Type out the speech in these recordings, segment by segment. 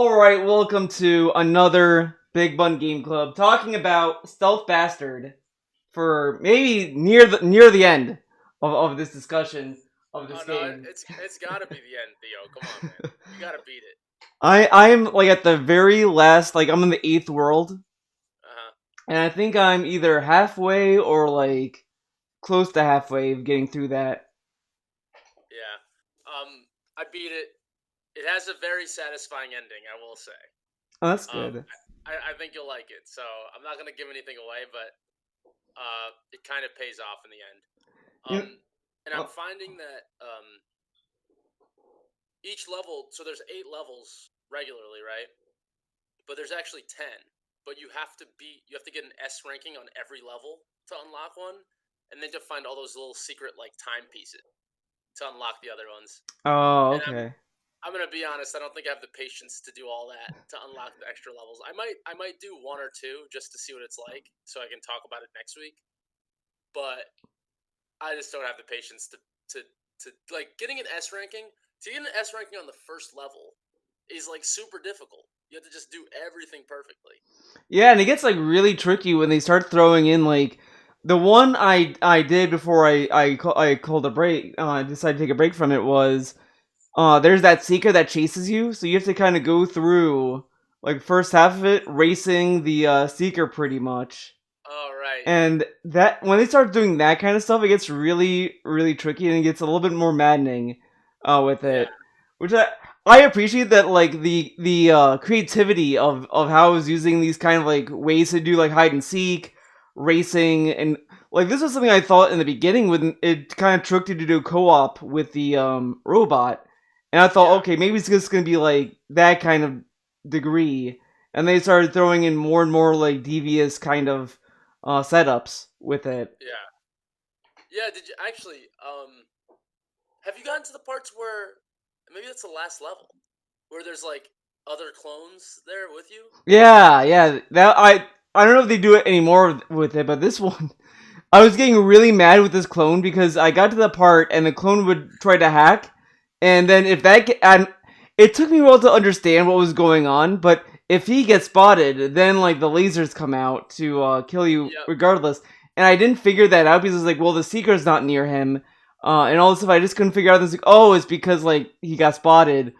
Alright, welcome to another Big Bun Game Club, talking about Stealth Bastard for maybe near the end of this discussion of Oh this no, game. it's got to be the end, Theo. Come on, man. You got to beat it. I'm like at the very last, like I'm in the eighth world, Uh huh. and I think I'm either halfway or like close to halfway of getting through that. Yeah. I beat it. It has a very satisfying ending, I will say. Oh, that's Um, good. I think you'll like it. So I'm not gonna give anything away, but it kind of pays off in the end. You Um, and I'm oh, finding that each level. So there's 8 levels regularly, right? But there's actually 10. But you have to get an S ranking on every level to unlock one, and then to find all those little secret like timepieces to unlock the other ones. oh, And okay. I'm gonna be honest, I don't think I have the patience to do all that to unlock the extra levels. I might do one or two just to see what it's like, so I can talk about it next week. But I just don't have the patience to like getting an S ranking. To get an S ranking on the first level is like super difficult. You have to just do everything perfectly. Yeah, and it gets like really tricky when they start throwing in like the one I did before I called a break. Decided to take a break from it was there's that seeker that chases you, so you have to kind of go through like first half of it racing the seeker pretty much. All right. And that when they start doing that kind of stuff, it gets really tricky and it gets a little bit more maddening with Yeah. it, which I appreciate that like the creativity of how I was using these kind of like ways to do like hide and seek, racing, and like this was something I thought in the beginning when it kind of tricked you to do co-op with the robot, and I thought Yeah. okay maybe it's just gonna be like that kind of degree, and they started throwing in more and more like devious kind of setups with it. Yeah. Yeah. Did you actually? Have you gotten to the parts where maybe that's the last level where there's like other clones there with you? Yeah, that I don't know if they do it anymore with it, but this one I was getting really mad with this clone because I got to the part and the clone would try to hack, and then if that and it took me a while to understand what was going on, but if he gets spotted, then like the lasers come out to kill you Yep. regardless. And I didn't figure that out because it's like, well, the seeker's not near him, and all this stuff. I just couldn't figure out this. Like, oh, it's because like he got spotted.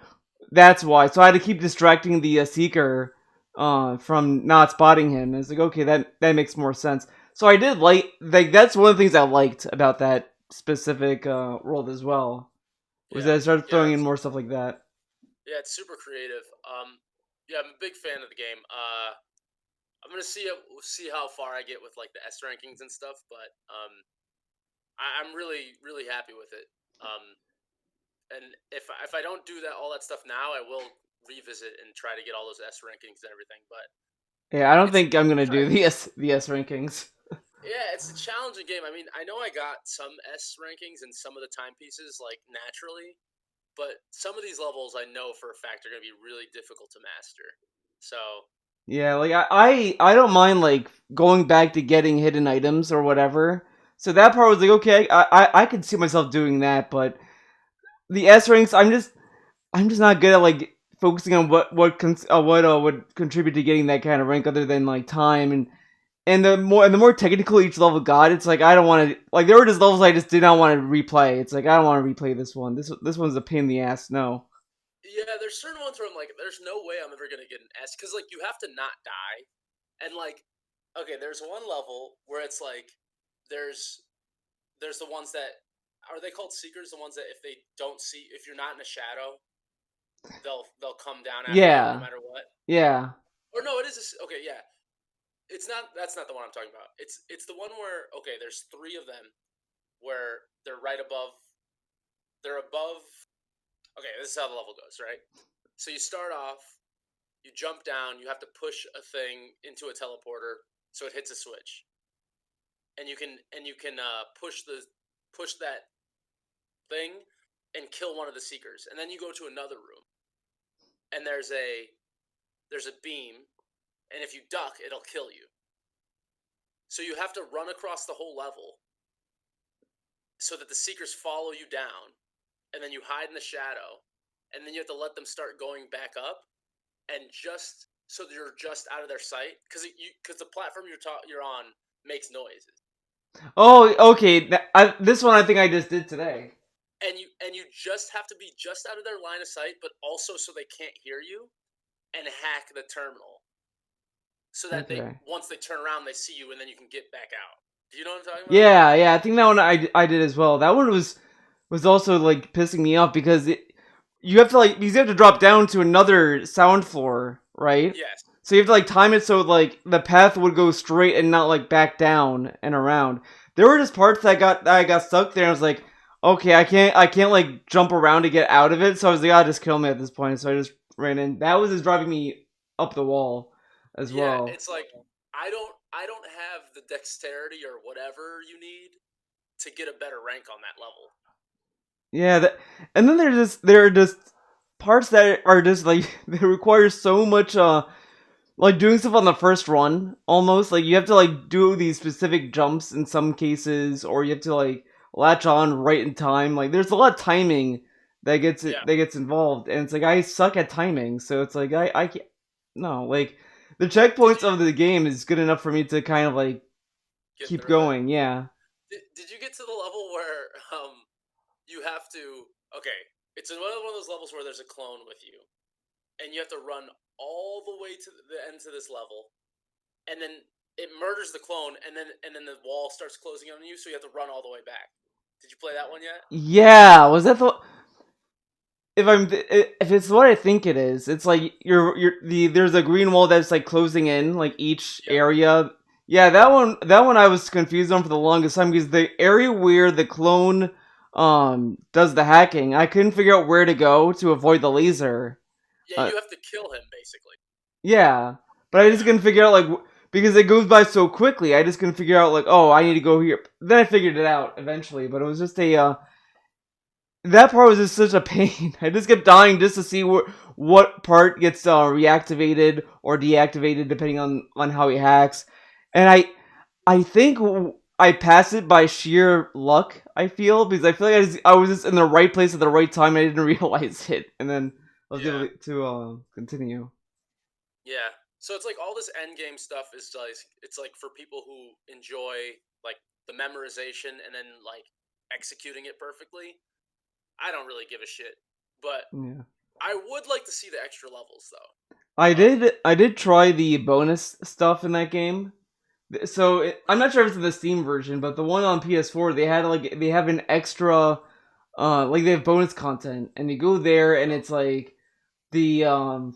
That's why. So I had to keep distracting the seeker from not spotting him. And it's like, okay, that makes more sense. So I did like that's one of the things I liked about that specific world as well, was Yeah. that I started Yeah. throwing in more stuff like that. Yeah. It's super creative. Yeah, I'm a big fan of the game. I'm gonna see how far I get with like the S rankings and stuff, but I'm really happy with it. And if I don't do that all that stuff now, I will revisit and try to get all those S rankings and everything. But Yeah, I don't it's think I'm gonna do the S rankings. yeah, it's a challenging game. I mean, I know I got some S rankings and some of the timepieces like naturally, but some of these levels I know for a fact are going to be really difficult to master. So Yeah, like I don't mind like going back to getting hidden items or whatever. So that part was like okay, I could see myself doing that, but the S ranks, I'm just not good at like focusing on what would contribute to getting that kind of rank other than like time and the more technical each level got, it's like I don't want to like there were just levels I just did not want to replay. It's like I don't want to replay this one. This one's a pain in the ass. No. yeah, there's certain ones where I'm like, there's no way I'm ever going to get an S because like you have to not die, and like okay, there's one level where it's like there's there's the ones that are they called seekers? The ones that if they don't see if you're not in a shadow, they'll come down after you no Yeah. matter what. Yeah. Or no, it is okay. Yeah, it's not. That's not the one I'm talking about. It's the one where okay, there's 3 of them where they're right above. They're above. Okay, this is how the level goes, right? So you start off, you jump down, you have to push a thing into a teleporter so it hits a switch, and you can push that thing and kill one of the seekers, and then you go to another room, and there's a beam, and if you duck, it'll kill you. So you have to run across the whole level so that the seekers follow you down, and then you hide in the shadow, and then you have to let them start going back up, and just so you're just out of their sight because the platform you're on makes noises. Oh, okay. This one I think I just did today. And you just have to be just out of their line of sight, but also so they can't hear you, and hack the terminal so that they Okay. once they turn around they see you and then you can get back out. Do you know what I'm talking about? Yeah. I think that one I did as well. That one was also like pissing me off because you have to because you have to drop down to another sound floor, right? Yes. So you have to like time it so like the path would go straight and not like back down and around. There were just parts that I got stuck there. And I was like, okay, I can't like jump around to get out of it. So I was like, just kill me at this point. So I just ran in. That was just driving me up the wall as Yeah, well. it's like I don't have the dexterity or whatever you need to get a better rank on that level. Yeah, and then there are just parts that are just like they require so much like doing stuff on the first run almost like you have to like do these specific jumps in some cases or you have to like latch on right in time. Like there's a lot of timing Yeah, that gets involved and it's like I suck at timing, so it's like I can't, no, like the checkpoints of the game is good enough for me to kind of like get keep through it? going. Yeah. Did you get to the level where you have to okay, it's one of those levels where there's a clone with you and you have to run all the way to the end to this level and then it murders the clone and then the wall starts closing on you so you have to run all the way back. Did you play that one yet? Yeah, was that the if it's what I think it is, it's like there's a green wall that's like closing in like each Yep. area. Yeah, that one I was confused on for the longest time because the area where the clone does the hacking, I couldn't figure out where to go to avoid the laser. Yeah, Uh, you have to kill him basically. yeah, but I just Yeah. couldn't figure out like because it goes by so quickly. I just couldn't figure out like, oh, I need to go here. Then I figured it out eventually, but it was just a that part was just such a pain. I just kept dying just to see what part gets reactivated or deactivated depending on how he hacks. And I think I passed it by sheer luck. I feel because I feel like I was just in the right place at the right time. And I didn't realize it, and then I was Yeah. able to continue. Yeah. So it's like all this end game stuff is like it's like for people who enjoy like the memorization and then like executing it perfectly. I don't really give a shit, but Yeah. I would like to see the extra levels though. I did try the bonus stuff in that game. So I'm not sure if it's in the Steam version, but the one on PS4 they have an extra like they have bonus content and you go there and it's like the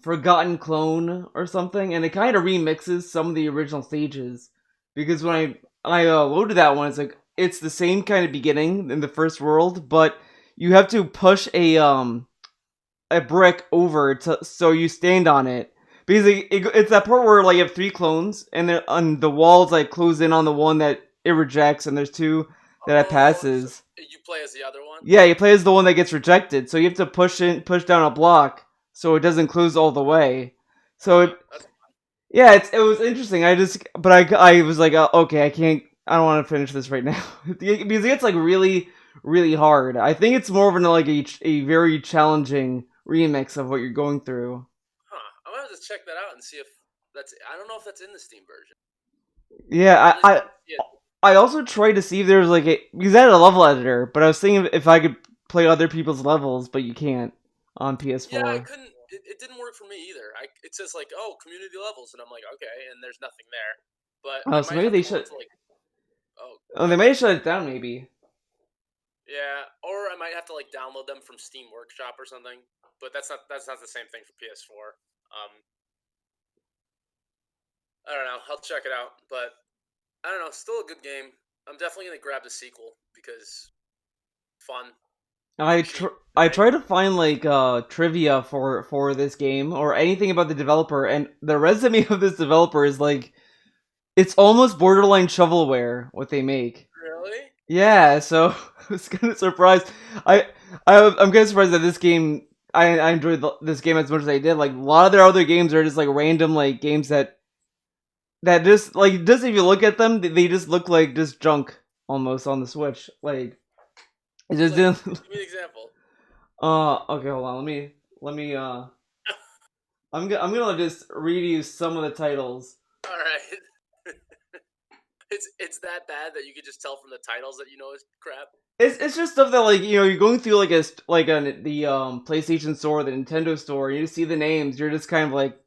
Forgotten Clone or something and it kind of remixes some of the original stages because when Huh. I loaded that one it's the same kind of beginning in the first world, but you have to push a brick over to so you stand on it because it's that part where like you have three clones and on the walls like close in on the one that it rejects and there's two that it Oh, so passes. you play as the other one? Yeah, you play as the one that gets rejected, so you have to push down a block so it doesn't close all the way. So That's yeah, it was interesting. I was like, okay, I don't want to finish this right now because it gets like really hard. I think it's more of an like a very challenging remix of what you're going through. huh. I'm gonna have to check that out and see if that's. I don't know if that's in the Steam version. Yeah, At least I didn't see it. I also tried to see if there was like a because I had a level editor, but I was thinking if I could play other people's levels, but you can't on Yeah, I PS4. couldn't. It didn't work for me either. It says like, oh, community levels, and I'm like, okay, and there's nothing there. But I Oh, so might maybe have they to go should. into like, oh, Oh, they what? may shut it down. Maybe. Yeah, or I might have to like download them from Steam Workshop or something. But that's not the same thing for PS4. I don't know. I'll check it out, but I don't know. Still a good game. I'm definitely gonna grab the sequel because fun, cheap, I right? try to find like trivia for this game or anything about the developer, and the resume of this developer is like it's almost borderline shovelware what they make. Really? Yeah, so I was kind of surprised. I I'm kind of surprised that this game. I enjoyed this game as much as I did. Like a lot of their other games are just like random like games that just like just if you look at them, they just look like just junk almost on the Switch. Like it just Like, didn't. give me an example. Okay, hold on. Let me I'm gonna just read you some of the titles. All right. It's that bad that you could just tell from the titles that you know is crap. It's just stuff that like you're going through like the PlayStation store, the Nintendo store, and you see the names, you're just kind of like,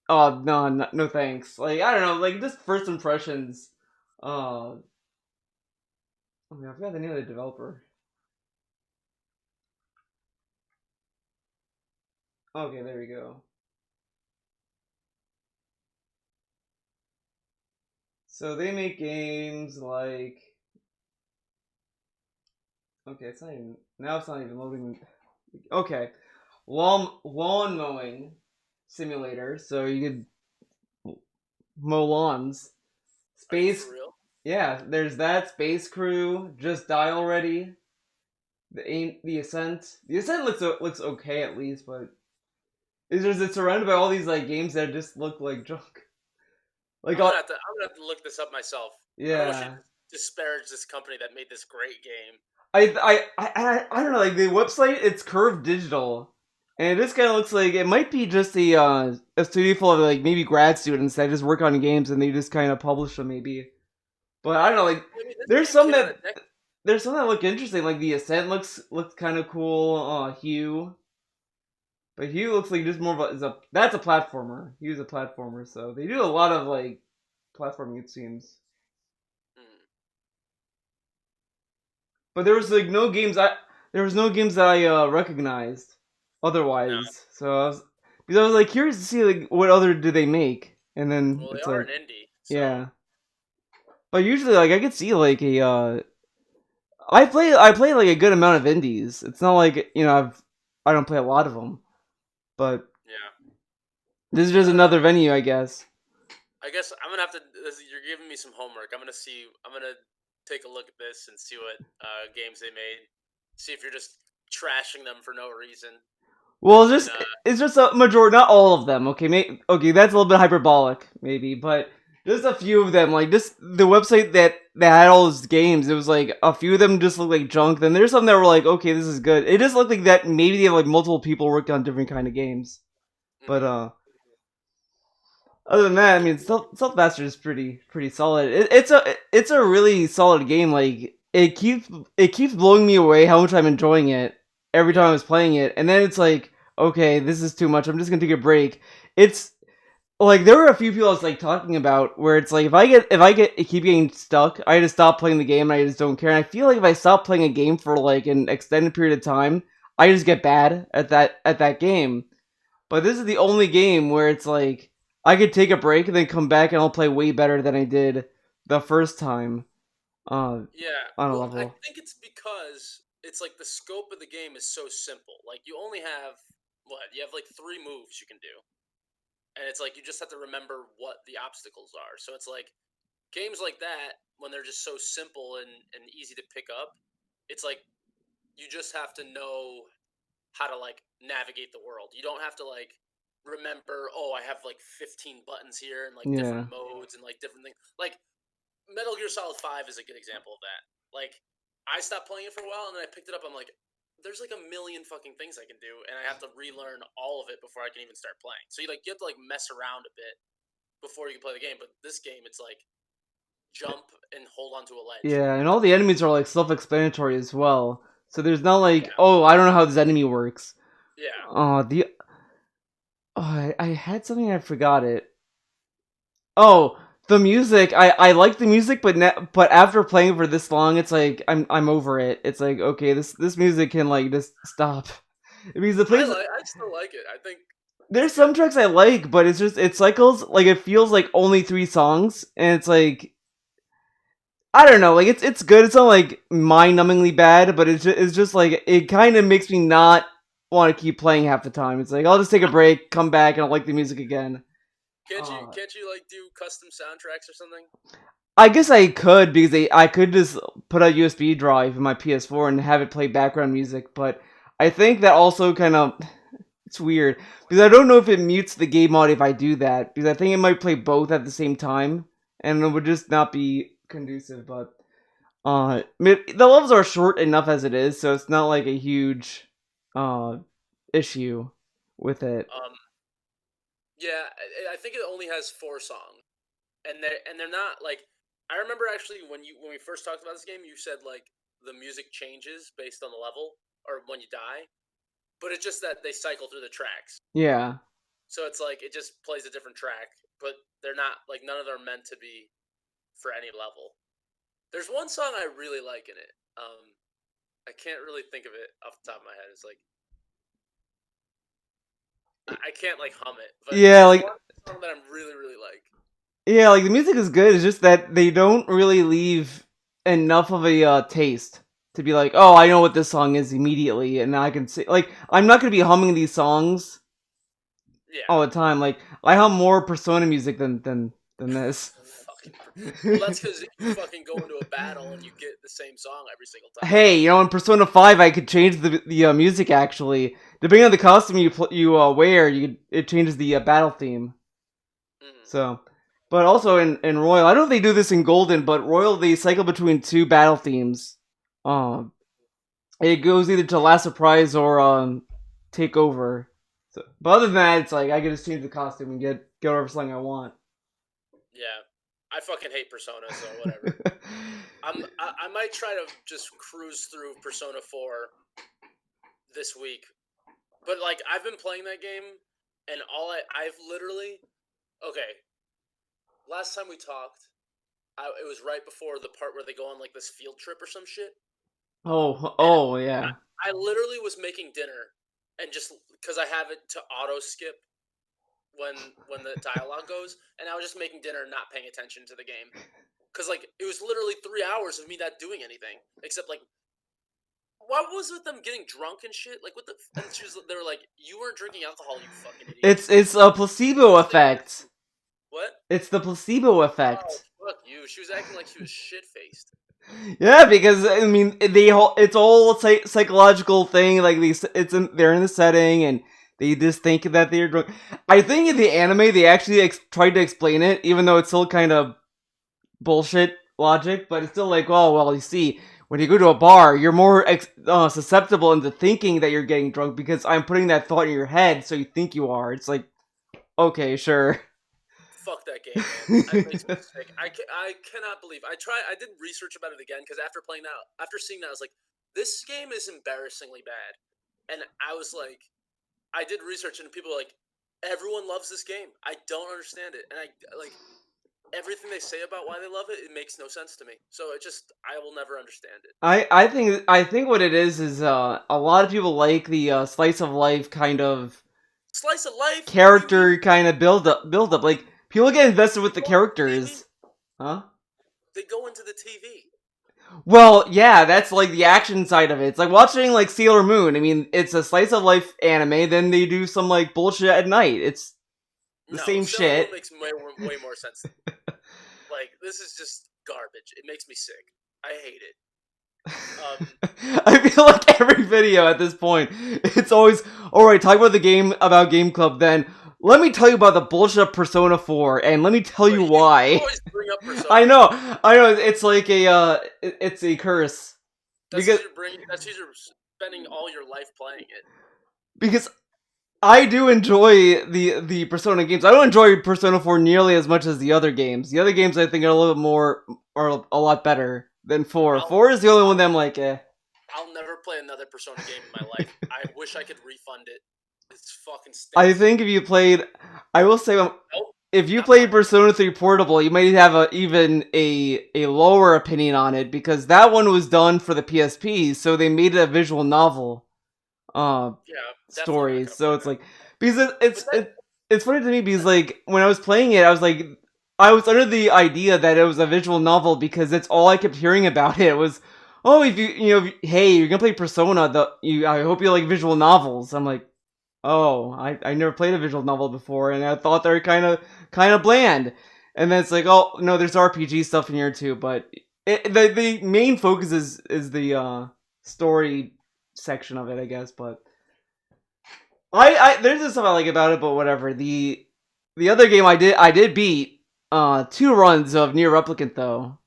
oh no thanks. Like I don't know, like just first impressions. Uh, I mean, I forgot the name of the developer. Okay, there we go. So they make games like, okay, it's not even now. It's not even loading. Okay, lawn mowing simulator. So you could mow lawns. Are you Space, for real? yeah. There's that Space Crew. Just Die Already. The Ascent. The Ascent looks okay at least, but it's surrounded by all these like games that just look like junk. Like all, I'm gonna have to look this up myself. I don't want you to yeah. disparage this company that made this great game. I don't know, like the website, it's Curved Digital, and it just kind of looks like it might be just a studio full of like maybe grad students that just work on games and they just kind of publish them maybe. But I don't know, like I mean, this there's game some came out that a decade. there's some that look interesting, like the Ascent looks kind of cool. Hue, but Hue looks like just more of that's a platformer. Hue's a platformer, so they do a lot of like platforming it seems. Hmm. But there was no games that I recognized No, otherwise. Because I was like curious to see like what other do they make, and then well, they it's are like an indie, so yeah. But usually like I could see like a I play like a good amount of indies. It's not like I don't play a lot of them, but yeah. this is just I don't know. another venue, I guess. I guess I'm gonna have to. You're giving me some homework. I'm gonna see. I'm gonna take a look at this and see what games they made. See if you're just trashing them for no reason. Well, And then, it's just a majority, not all of them. Okay, okay, that's a little bit hyperbolic, maybe, but just a few of them. Like just the website that had all those games, it was like a few of them just looked like junk. Then there's some that were like, okay, this is good. It just looked like that maybe they have like multiple people worked on different kind of games. But mhm. other than that, I mean, Stealth Bastard is pretty solid. It's a really solid game. Like it keeps blowing me away how much I'm enjoying it every time I Yeah, was playing it, and then it's like, okay, this is too much. I'm just gonna take a break. It's like there were a few people I was like talking about where it's like if I keep getting stuck, I just stop playing the game and I just don't care. And I feel like if I stop playing a game for like an extended period of time, I just get bad at that game. But this is the only game where it's like I could take a break and then come back and I'll play way better than I did the first time yeah. on a Well, I level. think it's because it's like the scope of the game is so simple. Like you only have what? You have like three moves you can do, and it's like you just have to remember what the obstacles are. So it's like games like that when they're just so simple and easy to pick up. It's like you just have to know how to like navigate the world. You don't have to like remember, oh, I have like 15 buttons here and like different Yeah. modes and like different things. Like Metal Gear Solid 5 is a good example of that. Like I stopped playing it for a while and then I picked it up. I'm like, there's like a million fucking things I can do and I have to relearn all of it before I can even start playing. So you have to like mess around a bit before you can play the game. But this game, it's like jump and hold onto a ledge. Yeah, and all the enemies are like self-explanatory as well. So there's not like, Yeah. oh, I don't know how this enemy works. Yeah. The I had something, I forgot it. Oh, the music. I like the music, but after playing for this long, it's like I'm over it. It's like, okay, this music can like just stop. Because the place I still like it. I think it's there's some good. tracks I like, but it's just it cycles like it feels like only 3 songs, and it's like I don't know, like it's good. It's not like mind-numbingly bad, but it's just like it kind of makes me not want to keep playing half the time. It's like I'll just take a break, come back, and I'll like the music again. Uh, Can't you like do custom soundtracks or something? I guess I could because I could just put a USB drive in my PS4 and have it play background music, but I think that also kind of it's weird because I don't know if it mutes the game audio if I do that because I think it might play both at the same time and it would just not be conducive. But the levels are short enough as it is, so it's not like a huge uh issue with it. Um, Yeah, I think it only has 4 songs, and they're not like. I remember actually when we first talked about this game, you said like the music changes based on the level or when you die, but it's just that they cycle through the tracks. Yeah. So it's like it just plays a different track, but they're not like none of them are meant to be for any level. There's one song I really like in it. I can't really think of it off the top of my head. It's like I can't like hum it, but Yeah, there's like one song that I'm really like. yeah, like the music is good. It's just that they don't really leave enough of a taste to be like, oh, I know what this song is immediately, and now I can see. Like, I'm not gonna be humming these songs Yeah, all the time. Like, I hum more Persona music than this. fucking. Well, that's because you fucking go into a battle and you get the same song every single time. Hey, you know, in Persona 5, I could change the music actually. Depending on the costume you wear, it changes the battle theme. Mm-hmm. So, but also in Royal, I don't know if they do this in Golden, but Royal they cycle between 2 battle themes. Um, it goes either to Last Surprise or Take Over. So, but other than that, it's like I can just change the costume and get whatever song I want. Yeah, I fucking hate Persona, so whatever. I might try to just cruise through Persona 4 this week, but like I've been playing that game, and I've literally okay. Last time we talked, it was right before the part where they go on like this field trip or some shit. And Oh yeah. I literally was making dinner, and just because I have it to auto skip when the dialogue goes, and I was just making dinner, not paying attention to the game, because like it was literally 3 hours of me not doing anything except like. What was with them getting drunk and shit? Like, what the? And they were like, "You weren't drinking alcohol, you fucking idiot." It's a placebo effect. What? It's the placebo Oh, effect. fuck you. She was acting like she was shit faced. Yeah, because I mean, it's all a psychological thing. Like they're in the setting, and they just think that they're drunk. I think in the anime they actually tried to explain it, even though it's still kind of bullshit logic. But it's still like, oh well, you see, when you go to a bar, you're more susceptible into thinking that you're getting drunk because I'm putting that thought in your head, so you think you are. It's like, okay, sure. Fuck that game, man. It makes me sick. I cannot believe. I did research about it again because after seeing that, I was like, this game is embarrassingly bad. And I was like, I did research and people were like, everyone loves this game. I don't understand it. And I like everything they say about why they love it. It makes no sense to me. So I will never understand it. I think what it is a lot of people like the slice of life kind of Slice of life. character kind of build up. Like people get invested with the Go into the characters, TV. huh? They go into the TV. Well, yeah, that's like the action side of it. It's like watching like Sailor Moon. I mean, it's a slice of life anime. Then they do some like bullshit at night. It's the No, same Sailor Moon shit. makes way more sense. Like this is just garbage. It makes me sick. I hate it. I feel like every video at this point, it's always alright. Talk about the game about Game Club. Then let me tell you about the bullshit of Persona 4, and let me tell you why. You always bring up Persona. I know. It's like it's a curse. That's because you're spending all your life playing it. Because I do enjoy the Persona games. I don't enjoy Persona 4 nearly as much as the other games. The other games I think are a little bit more, are a lot better than 4. 4 is the only one that I'm like, eh. I'll never play another Persona game in my life. I wish I could refund it. It's fucking stinks. I think if you played, I will say, if you played Persona 3 Portable, you might have even a lower opinion on it, because that one was done for the PSP, so they made it a visual novel story. So it's like, because it's funny to me, because like when I was playing it, I was under the idea that it was a visual novel because that's all I kept hearing about it. It was, oh, if hey, you're gonna play Persona, I hope you like visual novels. I'm like, oh, I never played a visual novel before, and I thought they were kind of bland. And then it's like, oh no, there's RPG stuff in here too, but the main focus is the story section of it, I guess. But there's just stuff I like about it, but whatever. The other game I did beat 2 runs of Nier Replicant though.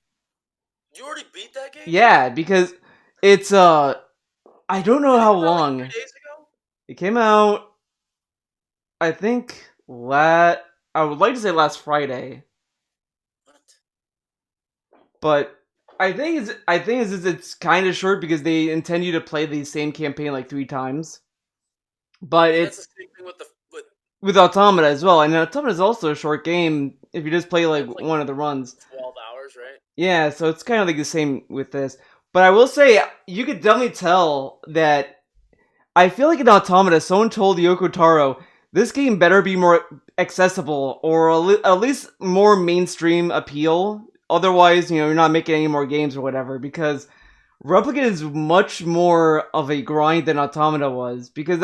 You already beat that game? Yeah, because it's I don't know how long. Like 3 days ago? It came out, I think, I would like to say last Friday, What? but it's kind of short because they intend you to play the same campaign like 3 times. But And that's the it's same thing with the with with Automata as well, and Automata is also a short game if you just play like it's like one of the runs. 12 hours, right? Yeah, so it's kind of like the same with this. But I will say you could definitely tell that I feel like in Automata, someone told Yoko Taro this game better be more accessible or at least more mainstream appeal. Otherwise, you're not making any more games or whatever. Because Replicant is much more of a grind than Automata was. Because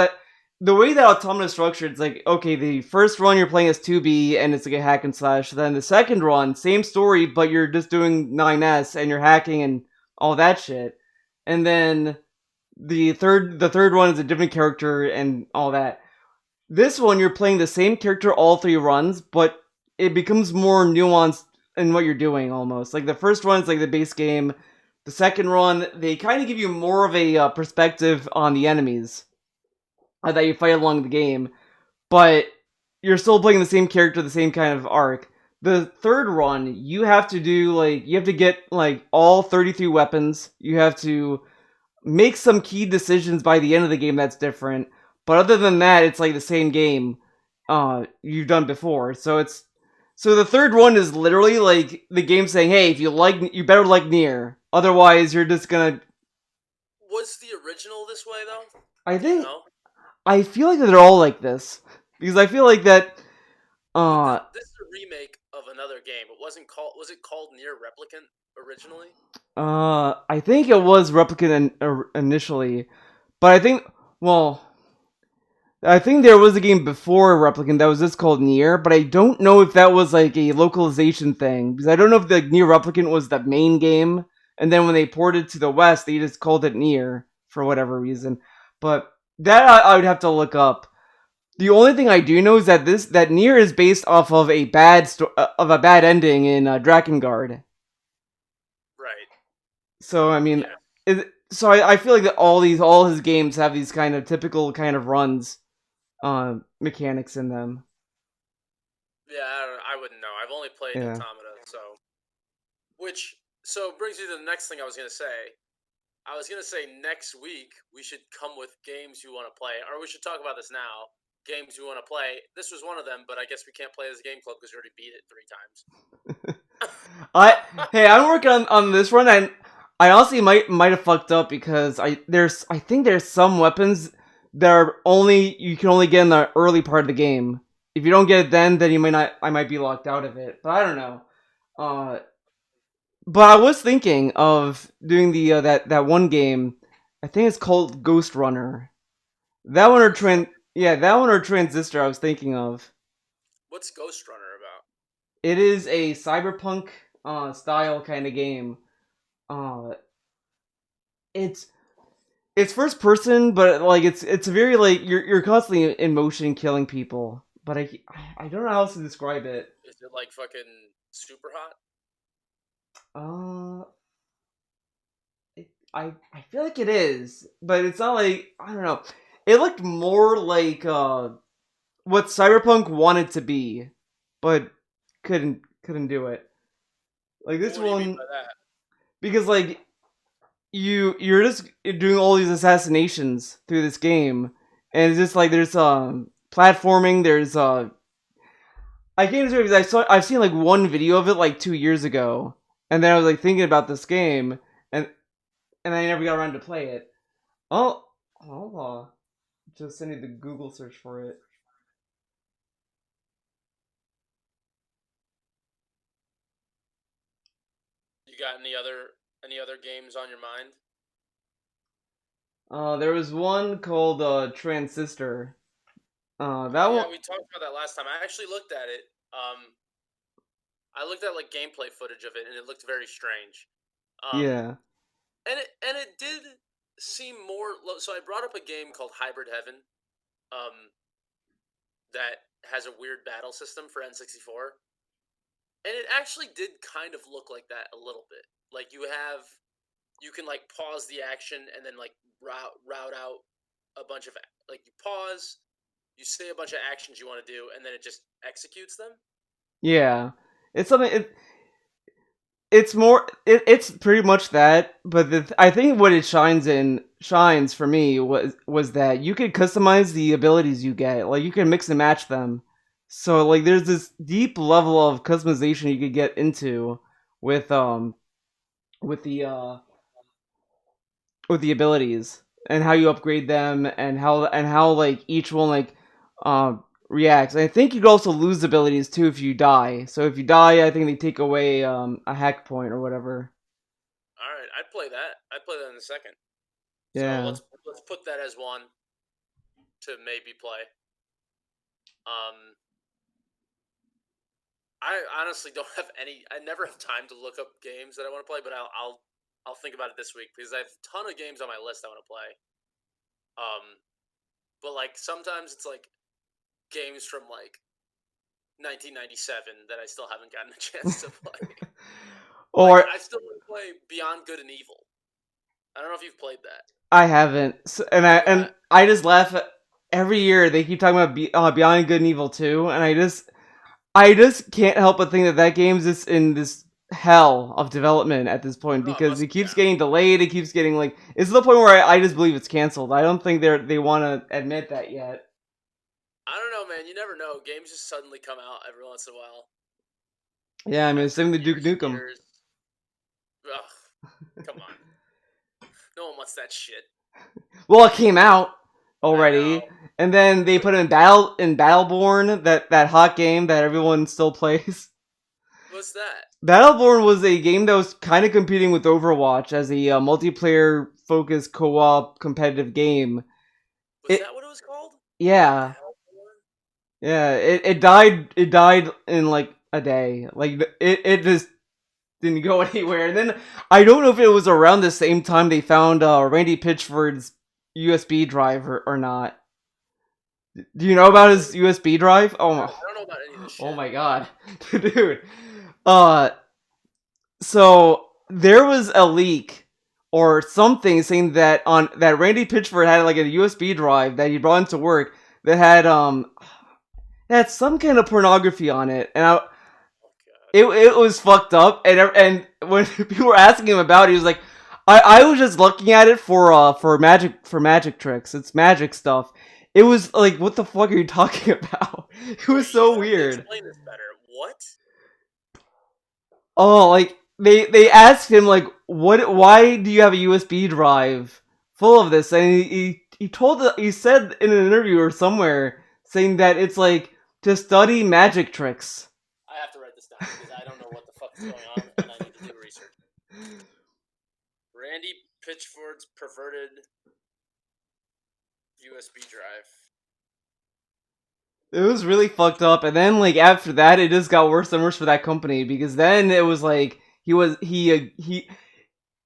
the way that Automata is structured, it's like, okay, the first run you're playing as 2B and it's like a hack and slash. Then the second run, same story, but you're just doing 9S and you're hacking and all that shit. And then the third one is a different character and all that. This one you're playing the same character all 3 runs, but it becomes more nuanced in what you're doing almost. Like the first run is like the base game. The second run, they kind of give you more of a perspective on the enemies that you fight along the game, but you're still playing the same character, the same kind of arc. The third run, you have to get like all 33 weapons. You have to make some key decisions by the end of the game that's different. But other than that, it's like the same game you've done before. So the third one is literally like the game saying, "Hey, if you better like Nier. Otherwise, you're just gonna." Was the original this way though? I Do you think know? I feel like they're all like this because I feel like that. But Uh, this is a remake of another game. It wasn't called. Was it called Near Replicant originally? I think it was Replicant initially, but I think there was a game before Replicant that was just called Nier, but I don't know if that was like a localization thing because I don't know if the Nier Replicant was the main game, and then when they ported to the West, they just called it Nier for whatever reason. But that I would have to look up. The only thing I do know is that Nier is based off of a bad ending in Drakengard. Right. So I mean, Yeah. I feel like that all his games have these kind of typical kind of runs mechanics in them. Yeah. I wouldn't know. I've only played Yeah. Automata, so brings me to the next thing I was gonna say. I was gonna say next week we should come with games you want to play, or we should talk about this now. Games we want to play. This was one of them, but I guess we can't play as a game club because we already beat it 3 times. I Hey, I'm working on this one, and I honestly might have fucked up because I think there's some weapons that are only you can only get in the early part of the game. If you don't get it then you might not I might be locked out of it. But I don't know. Uh, but I was thinking of doing the that one game. I think it's called Ghost Runner. That one or Ghost Runner. that one or Transistor. I was thinking of. What's Ghost Runner about? It is a cyberpunk style kind of game. Uh, it's it's first person, but like it's very like you're constantly in motion killing people. But I don't know how else to describe it. Is it like fucking super hot? Uh, I feel like it is, but it's not like I don't know. It looked more like what Cyberpunk wanted to be, but couldn't do it. Like Well, this what do you mean one by that? because like you're just doing all these assassinations through this game, and it's just like there's platforming. There's I can't describe because I've seen like one video of it like 2 years ago, and then I was like thinking about this game, and I never got around to play it. Oh, I'll just send you the Google search for it. You got any other games on your mind? There was one called Transistor. That Yeah, one, we talked about that last time. I actually looked at it. I looked at like gameplay footage of it, and it looked very strange. Um, yeah, and it did seem more. So I brought up a game called Hybrid Heaven, um, that has a weird battle system for N64, and it actually did kind of look like that a little bit. Like you can like pause the action and then like route out a bunch of like you pause, you say a bunch of actions you want to do, and then it just executes them. Yeah, it's something. It's more. It's pretty much that. But I think what it shines for me was that you could customize the abilities you get. Like you can mix and match them. So like there's this deep level of customization you could get into with with the uh with the abilities and how you upgrade them and how like each one like reacts. And I think you could also lose abilities too if you die. So if you die, I think they take away a hack point or whatever. All right, I'd play that. I'd play that in a second. So Yeah. let's put that as one to maybe play. I honestly don't have any. I never have time to look up games that I want to play, but I'll think about it this week because I have a ton of games on my list I want to play. But like sometimes it's like games from like 1997 that I still haven't gotten a chance to play. Or Like I still want to play Beyond Good and Evil. I don't know if you've played that. I haven't. So, and I just laugh at every year they keep talking about Beyond Good and Evil 2 and I just can't help but think that that game's just in this hell of development at this point Oh, it because must it be, keeps yeah. getting delayed. It keeps getting like it's to the point where I just believe it's canceled. I don't think they want to admit that yet. I don't know, man. You never know. Games just suddenly come out every once in a while. Yeah, I mean, After same with Duke years and Nukem. years. Ugh, come on. No one wants that shit. Well, it came out I know. already, and then they put it in Battleborn, that hot game that everyone still plays. What's that? Battleborn was a game that was kind of competing with Overwatch as a multiplayer focused co-op competitive game. Was It that what it was called? yeah. Battleborn? Yeah, it died in like a day. Like it just didn't go anywhere. And then I don't know if it was around the same time they found Randy Pitchford's USB drive or not. Do you know about his USB drive? I don't know about any of this Oh shit. my god. Dude. Uh so there was a leak or something saying that Randy Pitchford had like a USB drive that he brought into work that had some kind of pornography on it, and Oh, God. it was fucked up. And when people were asking him about it, he was like, I was just looking at it for magic tricks. It's magic stuff. It was like, what the fuck are you talking about? It was Wait, so you have to weird. explain this better. What? Oh, like they asked him like, what? Why do you have a USB drive full of this? And he said in an interview or somewhere saying that it's like to study magic tricks. I have to write this down because I don't know what the fuck is going on and I need to do research. Randy Pitchford's perverted USB drive. It was really fucked up, and then like after that, it just got worse and worse for that company because then it was like he.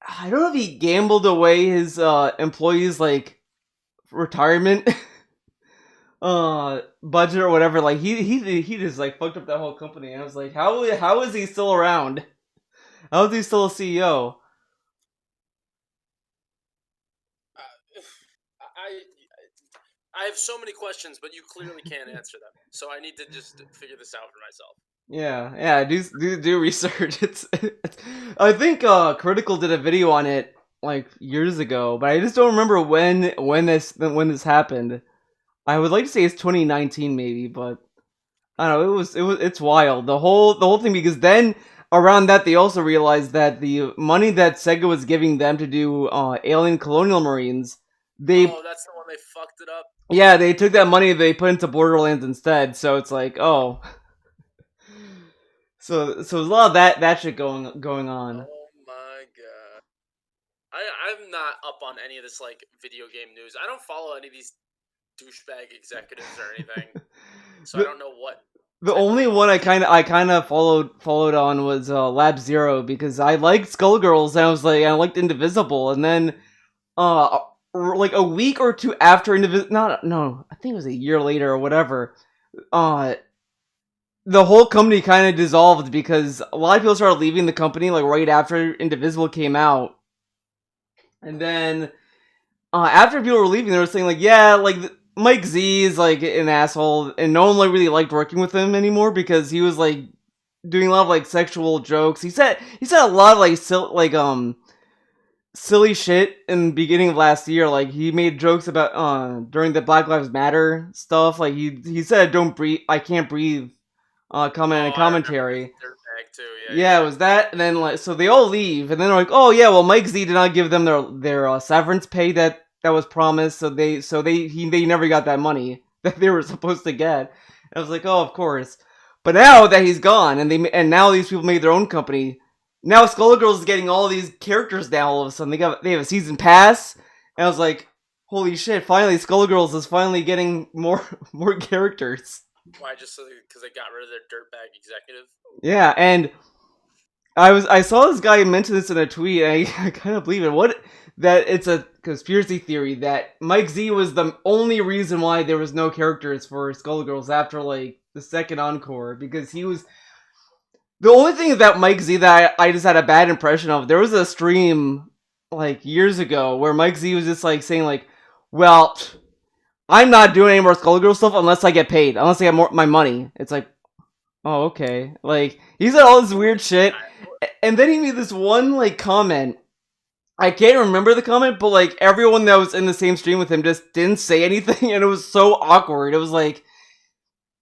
I don't know if he gambled away his employees like retirement budget or whatever. Like he just like fucked up that whole company, and I was like, how is he still around? How is he still a CEO? I have so many questions, but you clearly can't answer them. So I need to just figure this out for myself. Yeah. Do research. I think Critical did a video on it like years ago, but I just don't remember when this happened. I would like to say it's 2019 maybe, but I don't know. It's wild the whole thing because then around that they also realized that the money that Sega was giving them to do Alien Colonial Marines, they Oh, that's the one they fucked it up. yeah they took that money they put into Borderlands instead. So it's like oh. So there's a lot of that shit going on. Oh my god. I'm not up on any of this like video game news. I don't follow any of these douchebag executives or anything. So I don't know what. The only one I kind of followed on was Lab Zero because I liked Skullgirls and I liked Indivisible, and then like a week or two after Indivisible, no, I think it was a year later or whatever. The whole company kind of dissolved because a lot of people started leaving the company like right after Indivisible came out, and then after people were leaving, they were saying like, yeah, like Mike Z is like an asshole, and no one like really liked working with him anymore because he was like doing a lot of like sexual jokes. He said a lot of like silly shit in the beginning of last year. Like he made jokes about during the Black Lives Matter stuff. Like he said, "Don't breathe, I can't breathe." Comment and commentary. Dirtbag too. Yeah, it was that, and then like so they all leave, and then they're like, "Oh yeah, well Mike Z did not give them their severance pay that was promised, so they never got that money that they were supposed to get." I was like, "Oh, of course." But now that he's gone, and now these people made their own company. Now Skullgirls is getting all these characters now. All of a sudden, they have a season pass, and I was like, "Holy shit! Finally, Skullgirls is finally getting more characters." Why? Just because they got rid of their dirtbag executive? Yeah, and I saw this guy mention this in a tweet, and I kind of believe it. That it's a conspiracy theory that Mike Z was the only reason why there was no characters for Skullgirls after like the second encore, because he was the only thing about Mike Z that I just had a bad impression of. There was a stream like years ago where Mike Z was just like saying like, "Well, I'm not doing any more Skullgirl stuff unless I get paid, unless I get more my money." It's like, oh, okay. Like, he said all this weird shit, and then he made this one, like, comment. I can't remember the comment, but, like, everyone that was in the same stream with him just didn't say anything, and it was so awkward. It was, like,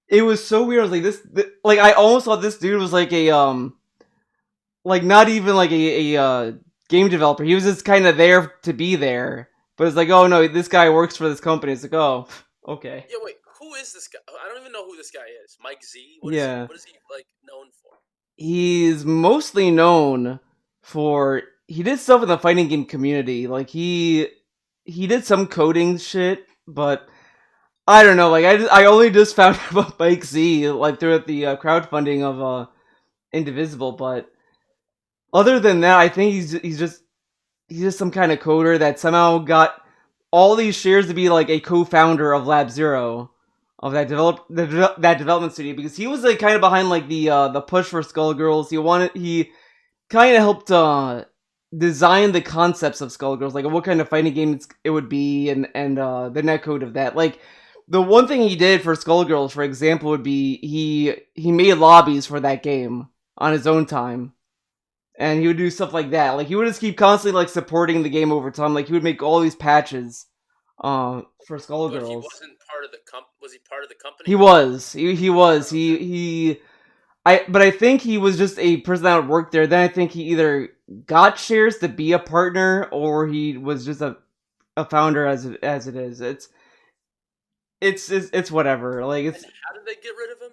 it was so weird. I was like, like, I almost thought this dude was, like, like, not even, like, a game developer. He was just kind of there to be there. But it's like, oh, no, this guy works for this company. It's like, oh, okay. Yeah, wait. Who is this guy? I don't even know who this guy is. Mike Z? What is he like known for? He's mostly known for he did stuff in the fighting game community. Like he did some coding shit, but I don't know. Like I only just found out about Mike Z like through the crowdfunding of Indivisible. But other than that, I think he's just some kind of coder that somehow got all these shares to be like a co-founder of Lab Zero, of that that development studio, because he was like kind of behind like the push for Skullgirls. He kind of helped design the concepts of Skullgirls, like what kind of fighting games it would be, and the netcode of that. Like the one thing he did for Skullgirls, for example, would be he made lobbies for that game on his own time. And he would do stuff like that. Like he would just keep constantly like supporting the game over time. Like he would make all these patches for Skullgirls. But he wasn't part of the was he part of the company? He was. He was. But I think he was just a person that would work there. Then I think he either got shares to be a partner, or he was just a founder as it is. It's whatever. Like it's. And how did they get rid of him?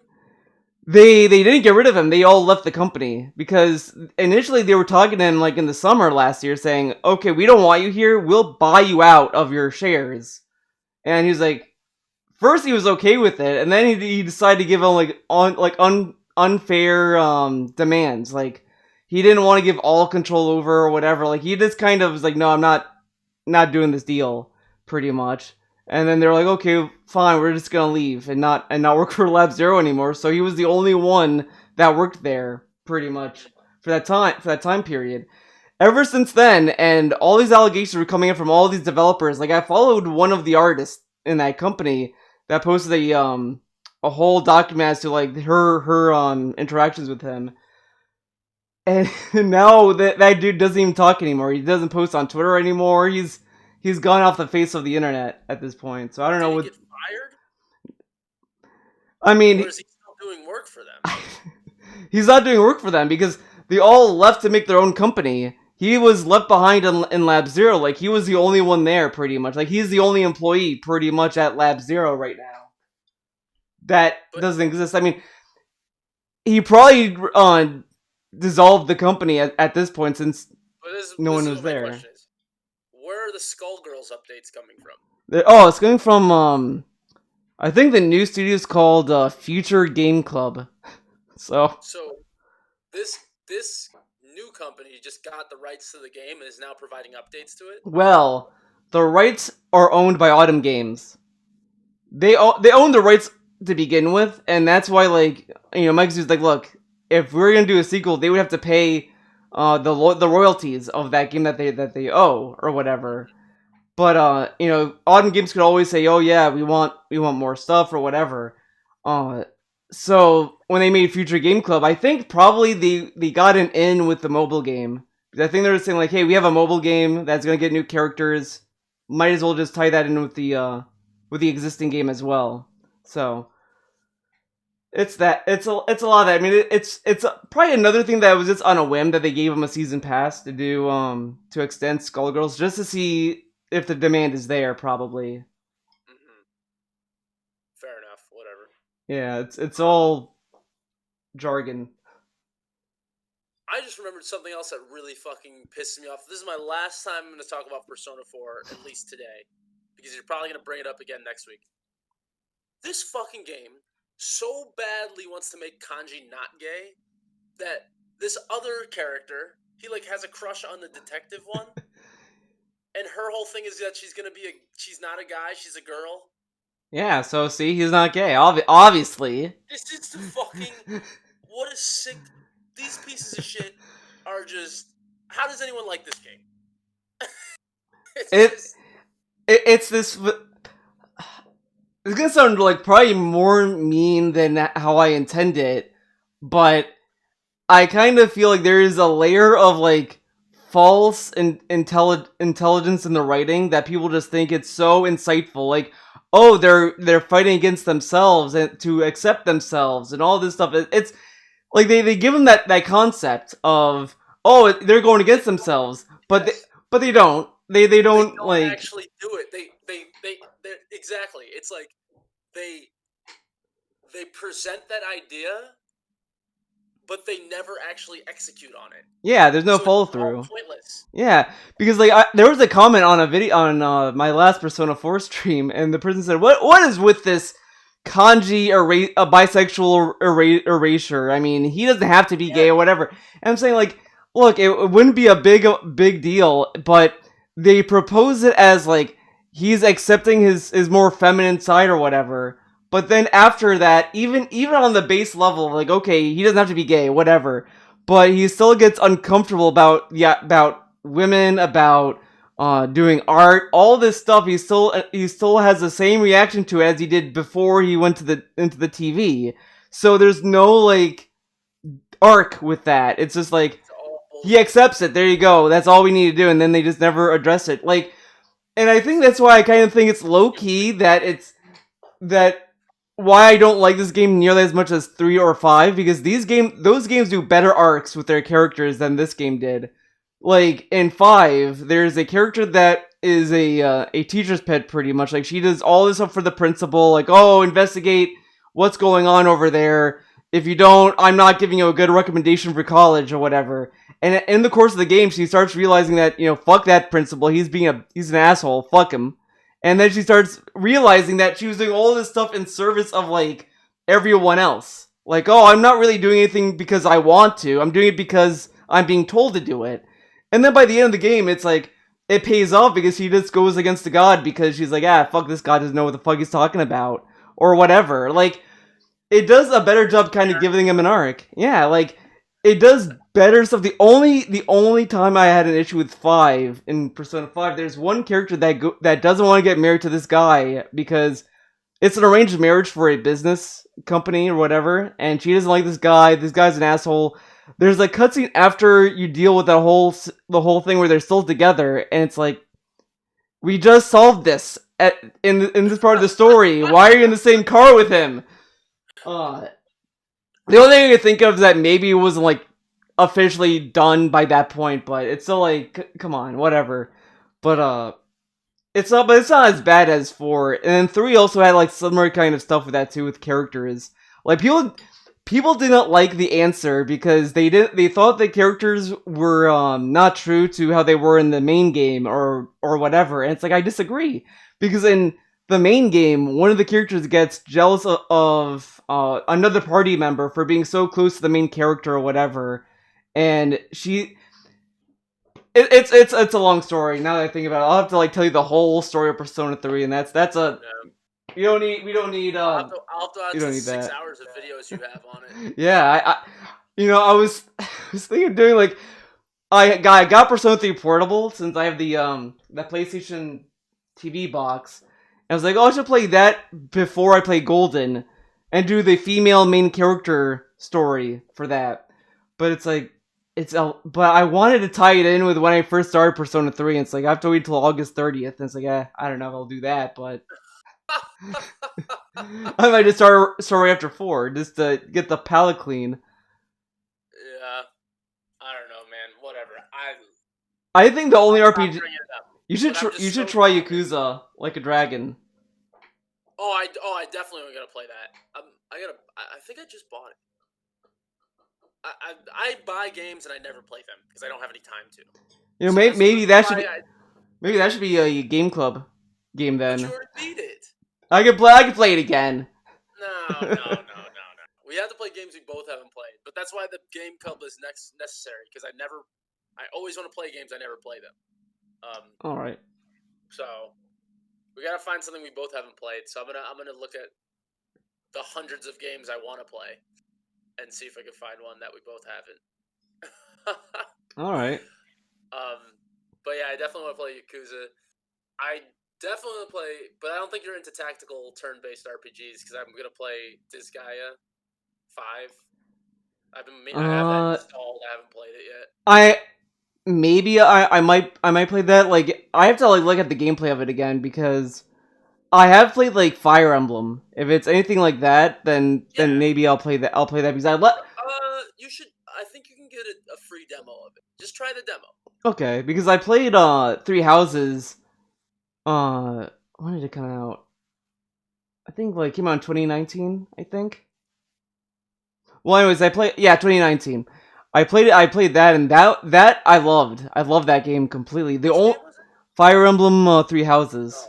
They didn't get rid of him. They all left the company because initially they were talking to him like in the summer last year, saying, "Okay, we don't want you here. We'll buy you out of your shares." And he was like, first he was okay with it, and then he decided to give them unfair demands. Like he didn't want to give all control over or whatever. Like he just kind of was like, "No, I'm not doing this deal," pretty much. And then they're like, "Okay, fine, we're just gonna leave and not work for Lab Zero anymore." So he was the only one that worked there, pretty much, for that time period. Ever since then, and all these allegations were coming in from all these developers. Like I followed one of the artists in that company that posted a whole document as to like her interactions with him. And now that dude doesn't even talk anymore. He doesn't post on Twitter anymore. He's gone off the face of the internet at this point. So I don't know what. Did he get fired? I mean, or is he still doing work for them? He's not doing work for them because they all left to make their own company. He was left behind in Lab Zero. Like he was the only one there, pretty much. Like he's the only employee, pretty much, at Lab Zero right now. That doesn't exist. I mean, he probably dissolved the company at this point since no one was there. Where are the Skullgirls updates coming from? It's coming from I think the new studio is called Future Game Club. So this new company just got the rights to the game and is now providing updates to it? Well, the rights are owned by Autumn Games. They own the rights to begin with, and that's why, like, you know, Mike's just like, look, if we're gonna do a sequel, they would have to pay the royalties of that game that they owe or whatever. But Autumn Games could always say, "Oh yeah, we want more stuff or whatever." Uh, so when they made Future Game Club, I think probably they got an in with the mobile game. I think they were saying like, "Hey, we have a mobile game that's gonna get new characters. Might as well just tie that in with the existing game as well." So it's a lot of that. I mean, it's probably another thing that was just on a whim that they gave them a season pass to do to extend Skullgirls just to see if the demand is there. Probably, Mm-hmm. Fair enough. Whatever. yeah. It's all jargon. I just remembered something else that really fucking pisses me off. This is my last time I'm going to talk about Persona 4, at least today, because you're probably going to bring it up again next week. This fucking game so badly wants to make Kanji not gay that this other character, he like has a crush on the detective one, and her whole thing is that she's not a guy, she's a girl. Yeah. So see, he's not gay. Obviously. This is the fucking what a sick. These pieces of shit are just. How does anyone like this game? It's this. It's gonna sound like probably more mean than how I intend it, but I kind of feel like there is a layer of like false intelligence in the writing that people just think it's so insightful. Like, oh, they're fighting against themselves and to accept themselves and all this stuff. It's like they give them that concept of, oh, they're going against themselves, but Yes. they don't. They don't like actually do it. They exactly. It's like they present that idea, but they never actually execute on it. Yeah, there's no So follow it's all through. pointless. Yeah, because like there was a comment on a video on my last Persona 4 stream, and the person said, "What is with this kanji a bisexual erasure? I mean, he doesn't have to be gay or whatever." And I'm saying like, look, it wouldn't be a big deal, but they propose it as like he's accepting his more feminine side or whatever. But then after that, even on the base level, like okay, he doesn't have to be gay, whatever. But he still gets uncomfortable about women, about doing art, all this stuff. He still has the same reaction to it as he did before he went into the TV. So there's no like arc with that. It's just like he accepts it. There you go. That's all we need to do, and then they just never address it. Like, and I think that's why I kind of think it's low key that why I don't like this game nearly as much as 3 or 5, because those games do better arcs with their characters than this game did. Like in 5, there's a character that is a teacher's pet pretty much. Like she does all this stuff for the principal, like, oh, investigate what's going on over there. If you don't, I'm not giving you a good recommendation for college or whatever. And in the course of the game, she starts realizing that, fuck that principal. He's an asshole. Fuck him. And then she starts realizing that she was doing all this stuff in service of, like, everyone else. Like, oh, I'm not really doing anything because I want to. I'm doing it because I'm being told to do it. And then by the end of the game, it's like, it pays off because she just goes against the god because she's like, fuck, this god doesn't know what the fuck he's talking about. Or whatever. Like, it does a better job kind of giving him an arc. Yeah, like, it does better stuff. The only time I had an issue with 5 in Persona 5, there's one character that doesn't want to get married to this guy because it's an arranged marriage for a business company or whatever, and she doesn't like this guy. This guy's an asshole. There's a cutscene after you deal with the whole thing where they're still together, and it's like, we just solved this in this part of the story. Why are you in the same car with him? The only thing I can think of is that maybe it wasn't like officially done by that point, but it's still like, come on, whatever. But it's not as bad as 4. And then 3 also had like similar kind of stuff with that too, with characters. Like people did not like the answer because they thought the characters were not true to how they were in the main game or whatever. And it's like, I disagree, because in the main game, one of the characters gets jealous of another party member for being so close to the main character or whatever, and it's a long story. Now that I think about it, I'll have to like tell you the whole story of Persona 3, and that's a we don't need I'll have to add you don't to need 6 that. hours of videos you have on it. Yeah, I was thinking of doing like I got Persona 3 Portable since I have the PlayStation TV box. And I was like, oh, I should play that before I play Golden, and do the female main character story for that. But it's like, but I wanted to tie it in with when I first started Persona 3, and it's like I have to wait till August 30th, and it's like, I don't know if I'll do that, but I might just start right after 4, just to get the palate clean. Yeah, I don't know, man. Whatever. I think the only RPG bringing it up. you should try Yakuza Like a Dragon. Oh, I definitely am gonna play that. I think I just bought it. I buy games and I never play them because I don't have any time to. You know, so maybe that should be a game club game then. But you already beat it. I can play it again. No. We have to play games we both haven't played, but that's why the game club is necessary because I always want to play games, I never play them. All right. So we gotta find something we both haven't played. So I'm gonna look at the hundreds of games I want to play and see if I can find one that we both haven't. All right. But yeah, I definitely want to play Yakuza. I definitely want to play, but I don't think you're into tactical turn-based RPGs because I'm gonna play Disgaea 5. I have that installed. I haven't played it yet. I might play that. Like, I have to look at the gameplay of it again because I have played like Fire Emblem. If it's anything like that, then maybe I'll play that. I'll play that because you should. I think you can get a free demo of it. Just try the demo. Okay, because I played Three Houses. When did it come out? I think it came out in 2019. I think. Well, anyways, 2019. I played that, and that I loved. I loved that game completely. The old Fire Emblem Three Houses.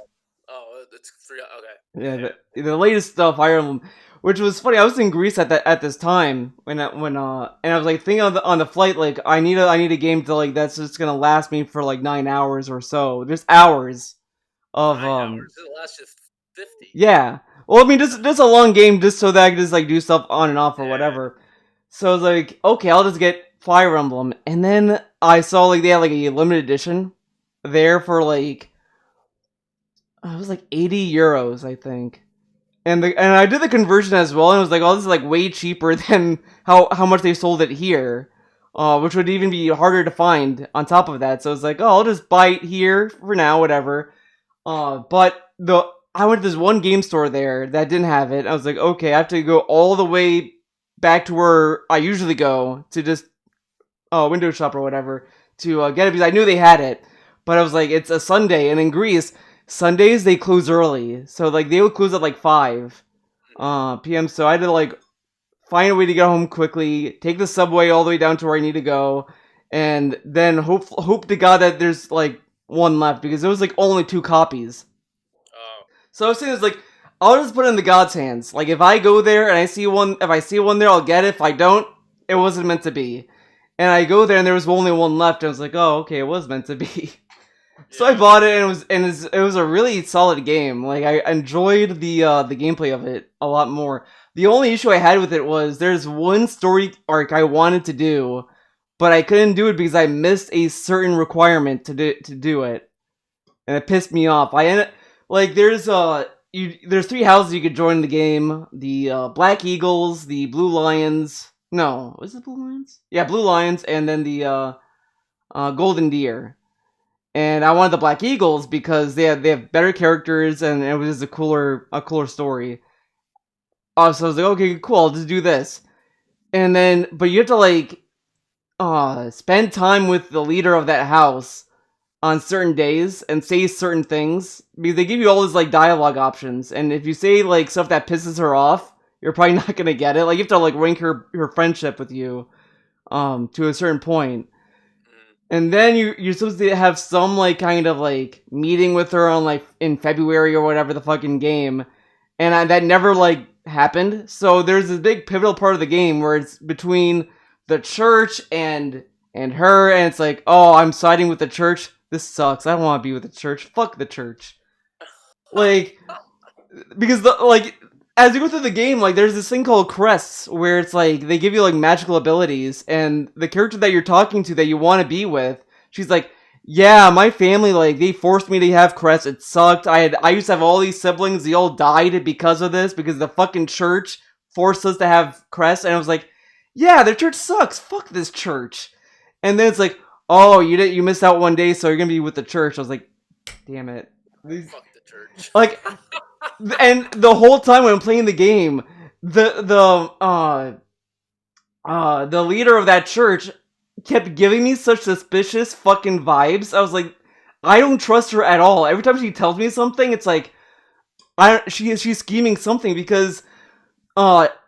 Oh, it's 3. Okay. Yeah, the latest Fire Emblem, which was funny. I was in Greece at this time and I was like thinking on the flight, like I need a game to that's just gonna last me for 9 hours or so. There's hours of 9 hours. It'll last just 50. Yeah. Well, I mean, just a long game, just so that I can just do stuff on and off or whatever. So I was like, okay, I'll just get Fire Emblem, and then I saw they had a limited edition there for it was 80 euros, I think. And I did the conversion as well, and it was oh, this is way cheaper than how much they sold it here, which would even be harder to find on top of that. So I was oh, I'll just buy it here for now, whatever. But I went to this one game store there that didn't have it. I was okay, I have to go all the way back to where I usually go to just window shop or whatever to get it because I knew they had it. But I was it's a Sunday, and in Greece, Sundays they close early, so they would close at 5 p.m. So I had to find a way to get home quickly, take the subway all the way down to where I need to go, and then hope to God that there's one left because there was only 2 copies. Oh. So I was saying I'll just put it in the God's hands. If I go there and if I see one there, I'll get it. If I don't, it wasn't meant to be. And I go there and there was only one left. And I was oh, okay, it was meant to be. So I bought it, and it was a really solid game. I enjoyed the gameplay of it a lot more. The only issue I had with it was there's one story arc I wanted to do, but I couldn't do it because I missed a certain requirement to do it, and it pissed me off. I ended there's 3 houses you could join the game: the Black Eagles, the Blue Lions. No, was it Blue Lions? Yeah, Blue Lions, and then the Golden Deer. And I wanted the Black Eagles because they have better characters and it was just a cooler story. So I was okay, cool, I'll just do this. And then, but you have to spend time with the leader of that house on certain days and say certain things because they give you all these dialogue options. And if you say stuff that pisses her off, you're probably not gonna get it. You have to rank her friendship with you, to a certain point. And then you're supposed to have some kind of meeting with her on in February or whatever the fucking game, and that never happened. So there's this big pivotal part of the game where it's between the church and her, and it's oh, I'm siding with the church. This sucks. I don't want to be with the church. Fuck the church. Because as you go through the game, there's this thing called crests, where it's they give you magical abilities, and the character that you're talking to that you want to be with, she's Yeah, my family, like, they forced me to have Crest. It sucked. I used to have all these siblings. They all died because of this, because the fucking church forced us to have Crest. And I was like, yeah, the church sucks. Fuck this church. And then it's like, oh, you missed out one day, so you're gonna be with the church. I was like, damn it. Fuck the church. Like, and the whole time when I'm playing the game, the leader of that church kept giving me such suspicious fucking vibes. I was like, I don't trust her at all. Every time she tells me something, it's like, she's scheming something, because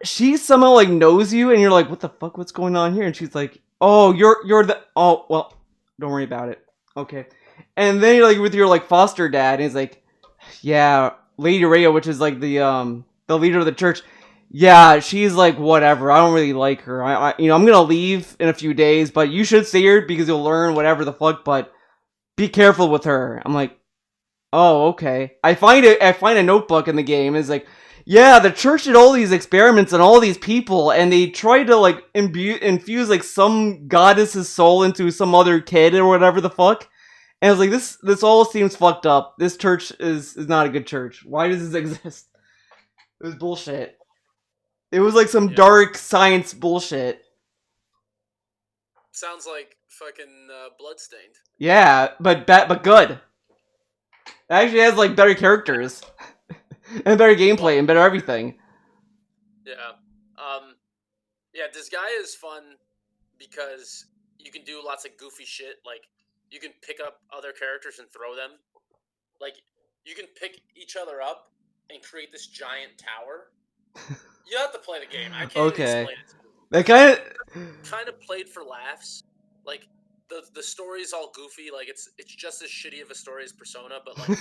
she somehow like knows you, and you're like, what the fuck, what's going on here? And she's like, oh, you're the, oh, well, don't worry about it. Okay. And then you're like with your like foster dad, and he's like, yeah, Lady Rhea, which is like the leader of the church. Yeah, she's like, whatever. I don't really like her. I'm gonna leave in a few days, but you should stay here because you'll learn whatever the fuck. But be careful with her. I'm like, oh, okay. I find a notebook in the game. It's like, yeah, the church did all these experiments on all these people, and they tried to like infuse like some goddess's soul into some other kid or whatever the fuck. And I was like, this all seems fucked up. This church is not a good church. Why does this exist? It was bullshit. It was like some dark science bullshit. Sounds like fucking Bloodstained. Yeah, but good. It actually has like better characters and better gameplay and better everything. Yeah. Yeah, Disgaea is fun because you can do lots of goofy shit. Like, you can pick up other characters and throw them. Like, you can pick each other up and create this giant tower. You have to play the game. I can't even explain it to you. That kind of played for laughs. Like, the story's all goofy. Like, it's just as shitty of a story as Persona, but like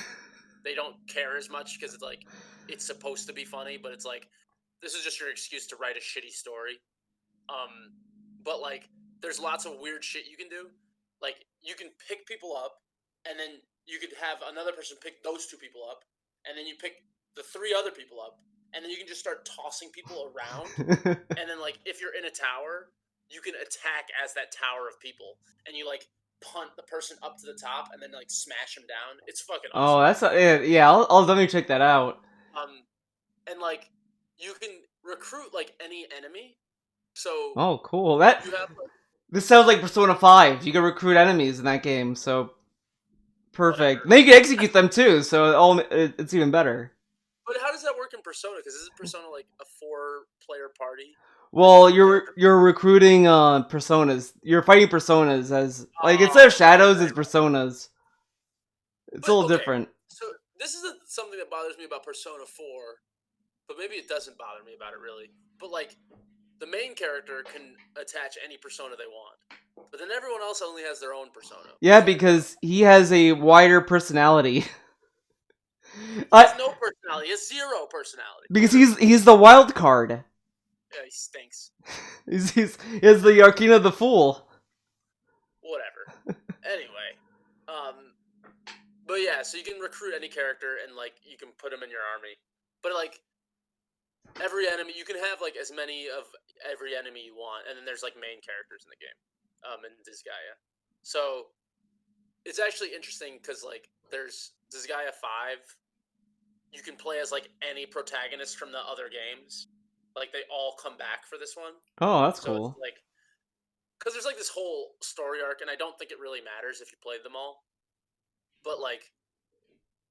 they don't care as much because it's like it's supposed to be funny, but it's like this is just your excuse to write a shitty story. But like there's lots of weird shit you can do. Like, you can pick people up, and then you could have another person pick those two people up, and then you pick the three other people up, and then you can just start tossing people around. And then, like, if you're in a tower, you can attack as that tower of people, and you like punt the person up to the top, and then like smash them down. It's fucking awesome. Oh, that's yeah. I'll definitely check that out. And like you can recruit like any enemy. So oh, cool. That you have, like, this sounds like Persona 5. You can recruit enemies in that game, so perfect. Whatever. Then you can execute them too, so it's even better. But how does that work in Persona? Because isn't Persona like a 4-player party? Well, you're recruiting personas. You're fighting personas as like instead of shadows, it's personas. It's a little different. So this is something that bothers me about Persona 4, but maybe it doesn't bother me about it really. But like, the main character can attach any persona they want, but then everyone else only has their own persona. Yeah, because he has a wider personality. He has no personality. He has zero personality. Because he's the wild card. Yeah, he stinks. He's the Arcana the Fool. Whatever. Anyway, but yeah, so you can recruit any character and like you can put him in your army, but like every enemy you can have like as many of every enemy you want, and then there's like main characters in the game, in Disgaea. So it's actually interesting because like there's Disgaea 5. You can play as like any protagonist from the other games. Like they all come back for this one. Oh, that's so cool. It's like, because there's like this whole story arc, and I don't think it really matters if you played them all. But like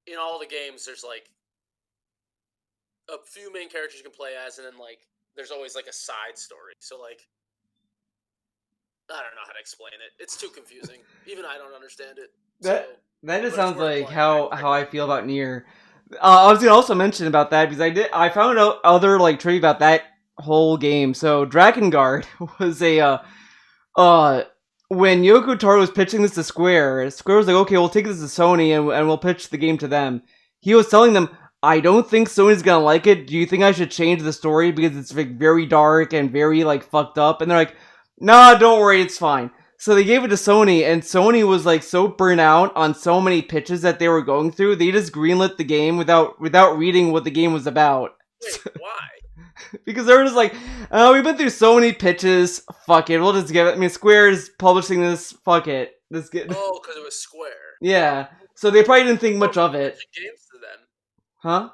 in all the games, there's like a few main characters you can play as, and then like there's always like a side story. So like I don't know how to explain it. It's too confusing. Even I don't understand it. That just sounds like how I feel about Nier. I was gonna also mention about that because I found out other like trivia about that whole game. So Drakengard was a when Yoko Taro was pitching this to Square was like, okay, we'll take this to Sony and we'll pitch the game to them. He was telling them, I don't think Sony's gonna like it. Do you think I should change the story because it's like very dark and very like fucked up? And they're like, nah, don't worry, it's fine. So they gave it to Sony, and Sony was like so burnt out on so many pitches that they were going through, they just greenlit the game without reading what the game was about. Wait, why? Because they were just like, we've been through so many pitches, fuck it, we'll just give it. I mean, Square is publishing this, fuck it. this game. Oh, because it was Square. Yeah, so they probably didn't think much of it. Pitching games to them. Huh?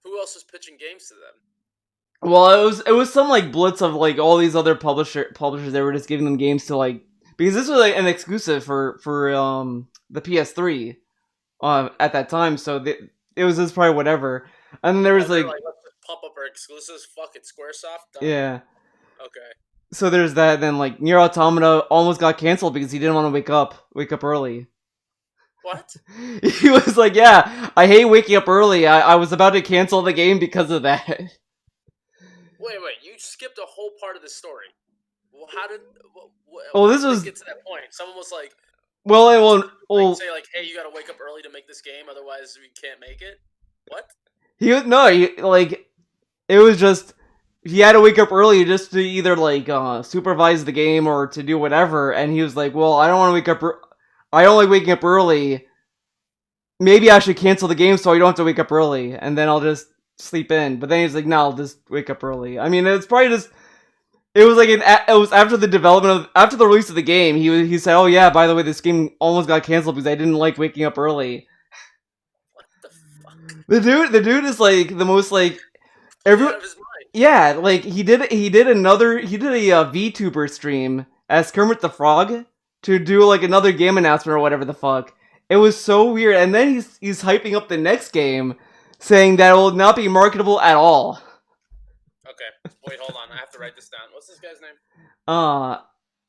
Who else was pitching games to them? Well, it was some like blitz of like all these other publishers that were just giving them games to like, because this was like an exclusive for the PS3 at that time, so it was just probably whatever. And then there was like let's just pump up our exclusives. Fuck it, SquareSoft. Done. Yeah. Okay. So there's that. Then like Nier Automata almost got canceled because he didn't want to wake up early. What? He was like, "Yeah, I hate waking up early. I was about to cancel the game because of that." Wait! You skipped a whole part of the story. Well, how did? Well, this how did was it get to that point. Someone was like, well, it won't. say like, "Hey, you got to wake up early to make this game, otherwise we can't make it." What? It was just he had to wake up early just to either like supervise the game or to do whatever, and he was like, "Well, I don't want to wake up. I don't like waking up early. Maybe I should cancel the game so I don't have to wake up early, and then I'll just sleep in." But then he's like, "No, I'll just wake up early." I mean, it's probably just. It was like it was after after the release of the game. He said, "Oh yeah, by the way, this game almost got canceled because I didn't like waking up early." What the fuck? The dude is like the most like everyone. Out of his mind. Yeah, like he did a VTuber stream as Kermit the Frog to do like another game announcement or whatever the fuck. It was so weird, and then he's hyping up the next game, saying that it will not be marketable at all. Okay, wait, hold on. I have to write this down. What's this guy's name?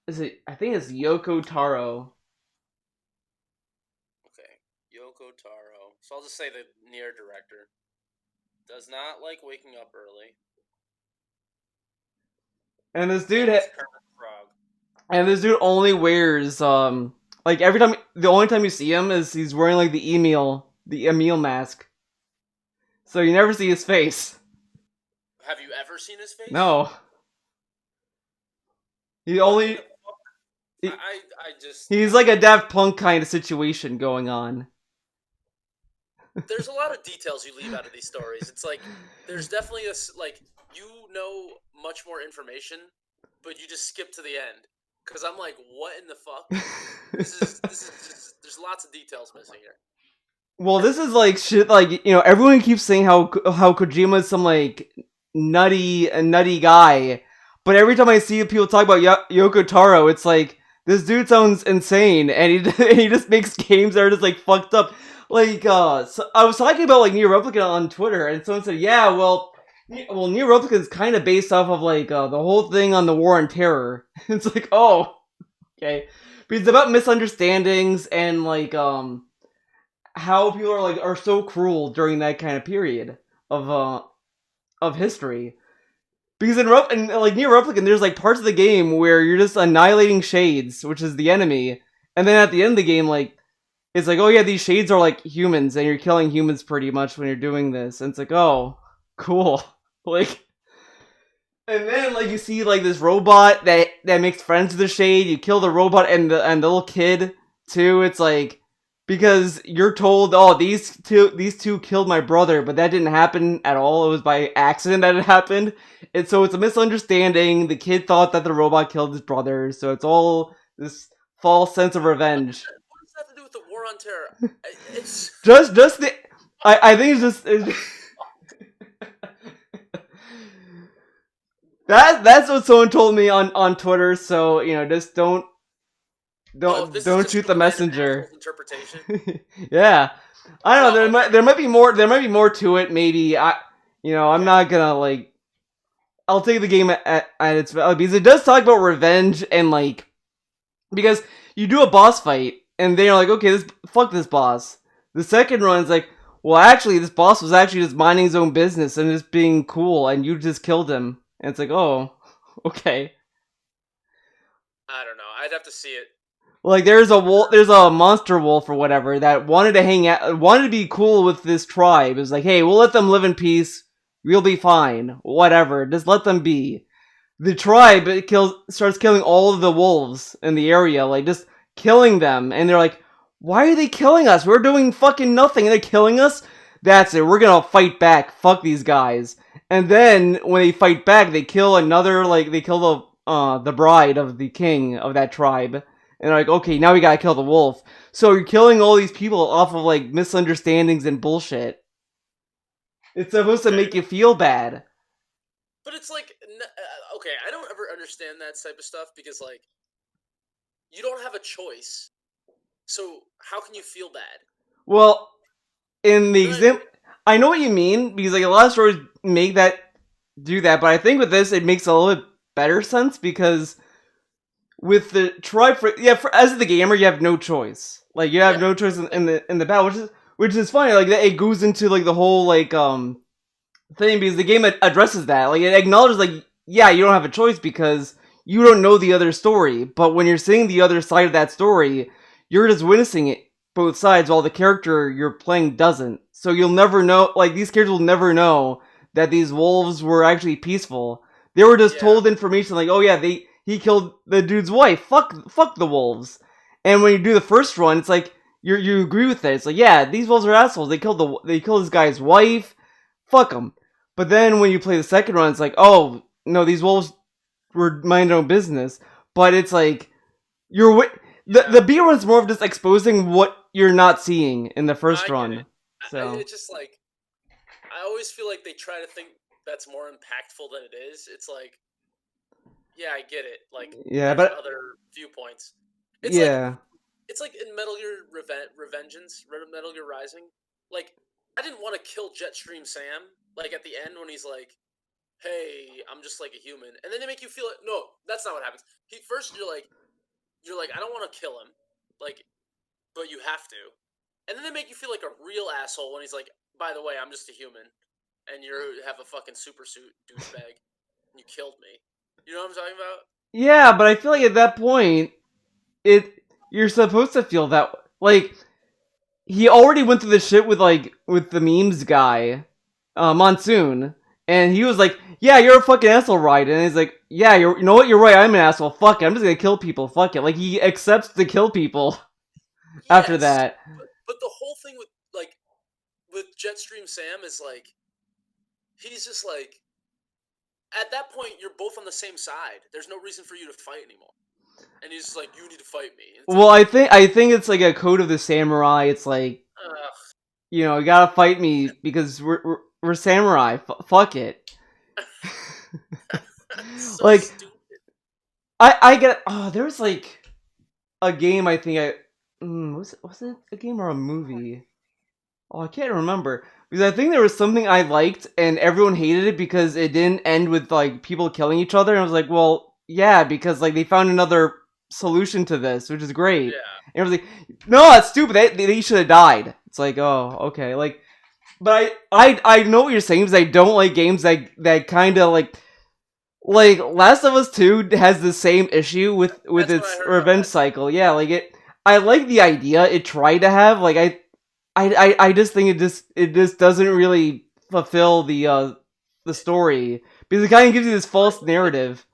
Is it? I think it's Yoko Taro. Okay, Yoko Taro. So I'll just say the Nier director does not like waking up early. And this dude Kermit the Frog. And this dude only wears like every time the only time you see him is he's wearing like the Emil mask. So you never see his face. Have you ever seen his face? No. He only he's like a Daft Punk kind of situation going on. There's a lot of details you leave out of these stories. It's like there's definitely like you know much more information, but you just skip to the end. Because I'm like, what in the fuck? This is just, there's lots of details missing here. Well, this is like shit. Like, you know, everyone keeps saying how Kojima is some like nutty guy, but every time I see people talk about Yoko Taro, it's like this dude sounds insane, and he just makes games that are just like fucked up. Like, so I was talking about like Nier Replicant on Twitter, and someone said, "Yeah, well, Nier Replicant is kind of based off of like the whole thing on the War on Terror." It's like, oh, okay, but it's about misunderstandings and like how people are so cruel during that kind of period of history. Because in like Nier Replicant, there's like parts of the game where you're just annihilating shades, which is the enemy, and then at the end of the game, like it's like, oh yeah, these shades are like humans, and you're killing humans pretty much when you're doing this, and it's like, oh, cool. Like, and then like you see like this robot that makes friends with the shade. You kill the robot and the little kid too. It's like because you're told, oh, these two killed my brother, but that didn't happen at all. It was by accident that it happened, and so it's a misunderstanding. The kid thought that the robot killed his brother, so it's all this false sense of revenge. What does that have to do with the War on Terror? It's just the. I think it's just. That's what someone told me on Twitter. So you know, just don't shoot the messenger. Interpretation. Yeah, I don't know. There might be more. There might be more to it. Maybe I'm not gonna like. I'll take the game at its value because it does talk about revenge and like because you do a boss fight and they're like, okay, fuck this boss. The second run is like, well, actually, this boss was actually just minding his own business and just being cool, and you just killed him. And it's like, oh, okay. I don't know. I'd have to see it. Like, there's a monster wolf or whatever that wanted to be cool with this tribe. It's like, hey, we'll let them live in peace. We'll be fine. Whatever. Just let them be. The tribe starts killing all of the wolves in the area, like just killing them. And they're like, why are they killing us? We're doing fucking nothing, and they're killing us. That's it. We're gonna fight back. Fuck these guys. And then when they fight back, they kill the bride of the king of that tribe, and like, okay, now we gotta kill the wolf. So you're killing all these people off of like misunderstandings and bullshit. It's supposed to make you feel bad. But it's like, okay, I don't ever understand that type of stuff because like, you don't have a choice. So how can you feel bad? Well, in the You know what I mean? example, I know what you mean because like a lot of stories do that, but I think with this it makes a little bit better sense because with the as the gamer you have no choice. Like you have no choice in the battle, which is funny. Like it goes into like the whole like thing because the game addresses that. Like it acknowledges like yeah, you don't have a choice because you don't know the other story. But when you're seeing the other side of that story, you're just witnessing it both sides while the character you're playing doesn't. So you'll never know. Like these characters will never know that these wolves were actually peaceful. They were just told information like, oh yeah, he killed the dude's wife. Fuck the wolves. And when you do the first run, it's like you agree with it. It's like yeah, these wolves are assholes. They killed this guy's wife. Fuck them. But then when you play the second run, it's like oh no, these wolves were minding their own business. But it's like the B run's more of just exposing what you're not seeing in the first run. So it's just like I always feel like they try to think that's more impactful than it is. It's like, yeah, I get it. Like, but other viewpoints. It's like in Metal Gear Revengeance, Metal Gear Rising. Like, I didn't want to kill Jetstream Sam. Like at the end when he's like, "Hey, I'm just like a human," and then they make you feel it. No, that's not what happens. First you're like, I don't want to kill him, like, but you have to, and then they make you feel like a real asshole when he's like, by the way, I'm just a human, and you have a fucking super suit, douchebag. You killed me. You know what I'm talking about? Yeah, but I feel like at that point, you're supposed to feel that like he already went through the shit with the memes guy, Monsoon, and he was like, "Yeah, you're a fucking asshole, right?" And he's like, "Yeah, you know what? You're right. I'm an asshole. Fuck it. I'm just gonna kill people. Fuck it." Like he accepts to kill people after that. But the whole thing with Jetstream Sam is like, he's just like, at that point, you're both on the same side. There's no reason for you to fight anymore. And he's just like, you need to fight me. Well, I think it's like a code of the samurai. It's like, you know, you gotta fight me because we're samurai. Fuck it. So like, stupid. I get. Oh, there was like a game. I think was it a game or a movie? Oh, I can't remember because I think there was something I liked and everyone hated it because it didn't end with like people killing each other. And I was like, well, yeah, because like they found another solution to this, which is great. Yeah. And I was like, no, that's stupid. They should have died. It's like, oh, okay, like, but I know what you're saying because I don't like games that kind of like Last of Us 2 has the same issue with its revenge cycle. Yeah, like I like the idea it tried to have. Like I just think it just doesn't really fulfill the story because it kind of gives you this false narrative.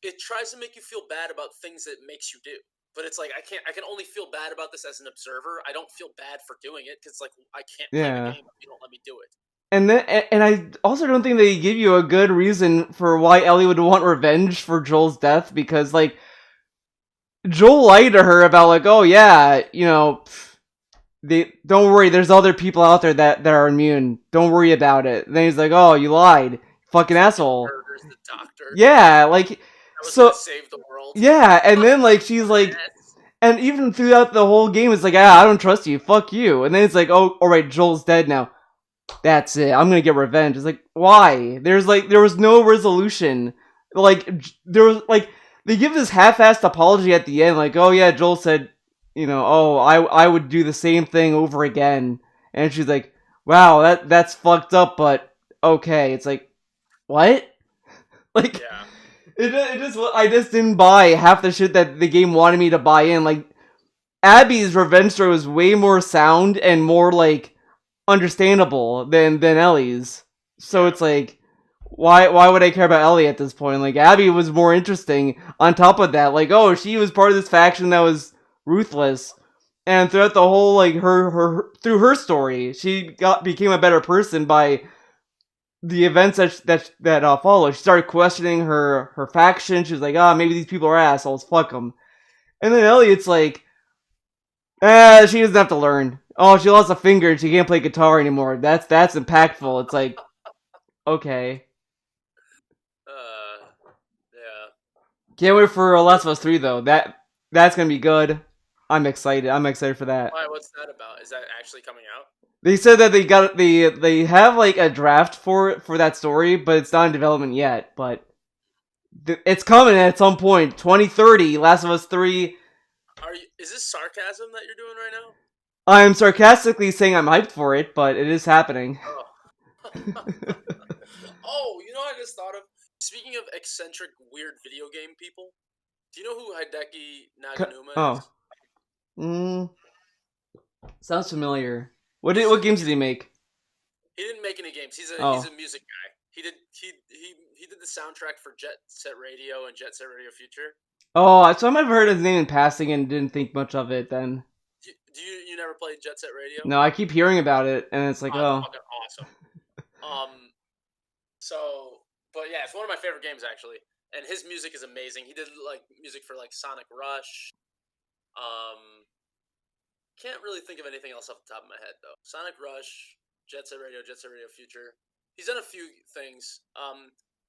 It tries to make you feel bad about things that it makes you do, but it's like I can only feel bad about this as an observer. I don't feel bad for doing it because like I can't play the game if you don't let me do it. And I also don't think they give you a good reason for why Ellie would want revenge for Joel's death because like Joel lied to her about like, oh yeah, you know. Don't worry, there's other people out there that are immune. Don't worry about it. And then he's like, oh, you lied. Fucking asshole. Murders the doctor. Yeah, like so save the world. Yeah, and then like she's like and even throughout the whole game it's like, I don't trust you, fuck you. And then it's like, oh alright, Joel's dead now. That's it. I'm gonna get revenge. It's like, why? There was no resolution. Like there was like they give this half-assed apology at the end, like, oh yeah, Joel said, you know, oh, I would do the same thing over again. And she's like, wow, that's fucked up, but okay. It's like, what? Like, I just didn't buy half the shit that the game wanted me to buy in. Like, Abby's revenge story was way more sound and more, like, understandable than Ellie's. So it's like, why would I care about Ellie at this point? Like, Abby was more interesting on top of that. Like, oh, she was part of this faction that was ruthless, and throughout the whole like through her story, she became a better person by the events that followed. She started questioning her faction. She was like, maybe these people are assholes. Fuck them. And then Elliot's like, she doesn't have to learn. Oh, she lost a finger. She can't play guitar anymore. That's impactful. It's like, okay. Yeah. Can't wait for Last of Us 3 though. That's gonna be good. I'm excited. I'm excited for that. Why? What's that about? Is that actually coming out? They said that they have like a draft for that story, but it's not in development yet. But it's coming at some point. 2030, Last of Us 3. Is this sarcasm that you're doing right now? I'm sarcastically saying I'm hyped for it, but it is happening. Oh. Oh, you know what I just thought of? Speaking of eccentric, weird video game people, do you know who Hideki Naganuma is? Sounds familiar. What games did he make? He didn't make any games. He's a music guy. He did the soundtrack for Jet Set Radio and Jet Set Radio Future. Oh, so I might have heard his name in passing and didn't think much of it then. You never played Jet Set Radio? No, I keep hearing about it and it's like, It's fucking awesome. But yeah, it's one of my favorite games actually. And his music is amazing. He did like music for like Sonic Rush. Can't really think of anything else off the top of my head though. Sonic Rush, Jet Set Radio Future. He's done a few things.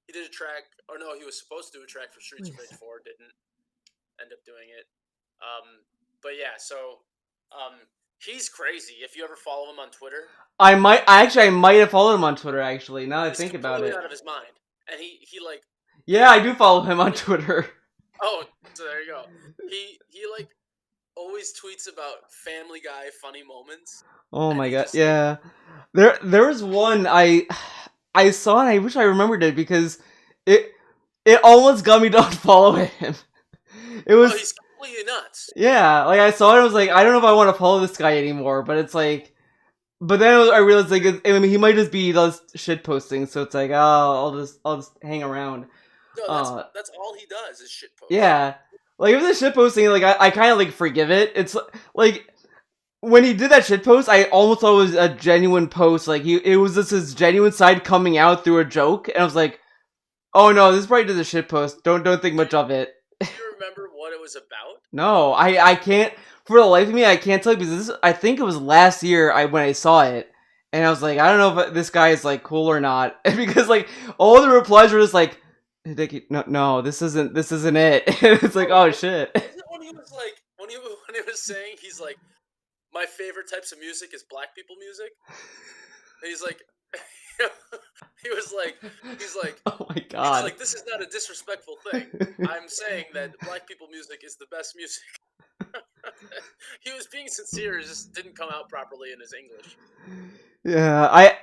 He did a track, or no, he was supposed to do a track for Streets of Rage 4, didn't end up doing it. But yeah, so he's crazy. If you ever follow him on Twitter, I might have followed him on Twitter actually. Now that I think about it, out of his mind, and he like. Yeah, I do follow him on Twitter. Oh, so there you go. He like always tweets about Family Guy funny moments. Oh my god, yeah. There was one I saw and I wish I remembered it because it almost got me to unfollow him. It was. Oh, he's completely nuts. Yeah, like I saw it, I was like, I don't know if I want to follow this guy anymore, but it's like, but then I realized like, I mean, he might just be those shit posting, so it's like, oh, I'll just hang around. No, that's all he does is shit post. Yeah, like if it's shit posting, like I kind of like forgive it. It's like when he did that shit post, I almost thought it was a genuine post. Like it was just his genuine side coming out through a joke, and I was like, oh no, this probably just a shit post. Don't think much of it. Do you remember what it was about? No, I can't. For the life of me, I can't tell you because I think it was last year when I saw it, and I was like, I don't know if this guy is like cool or not because like all the replies were just like, no, this isn't it. It's like, oh shit. When he was like, when he was saying he's like, my favorite types of music is black people music, and he's like. He's like, oh my god. He's like, this is not a disrespectful thing. I'm saying that black people music is the best music. He was being sincere, it just didn't come out properly in his English. Yeah,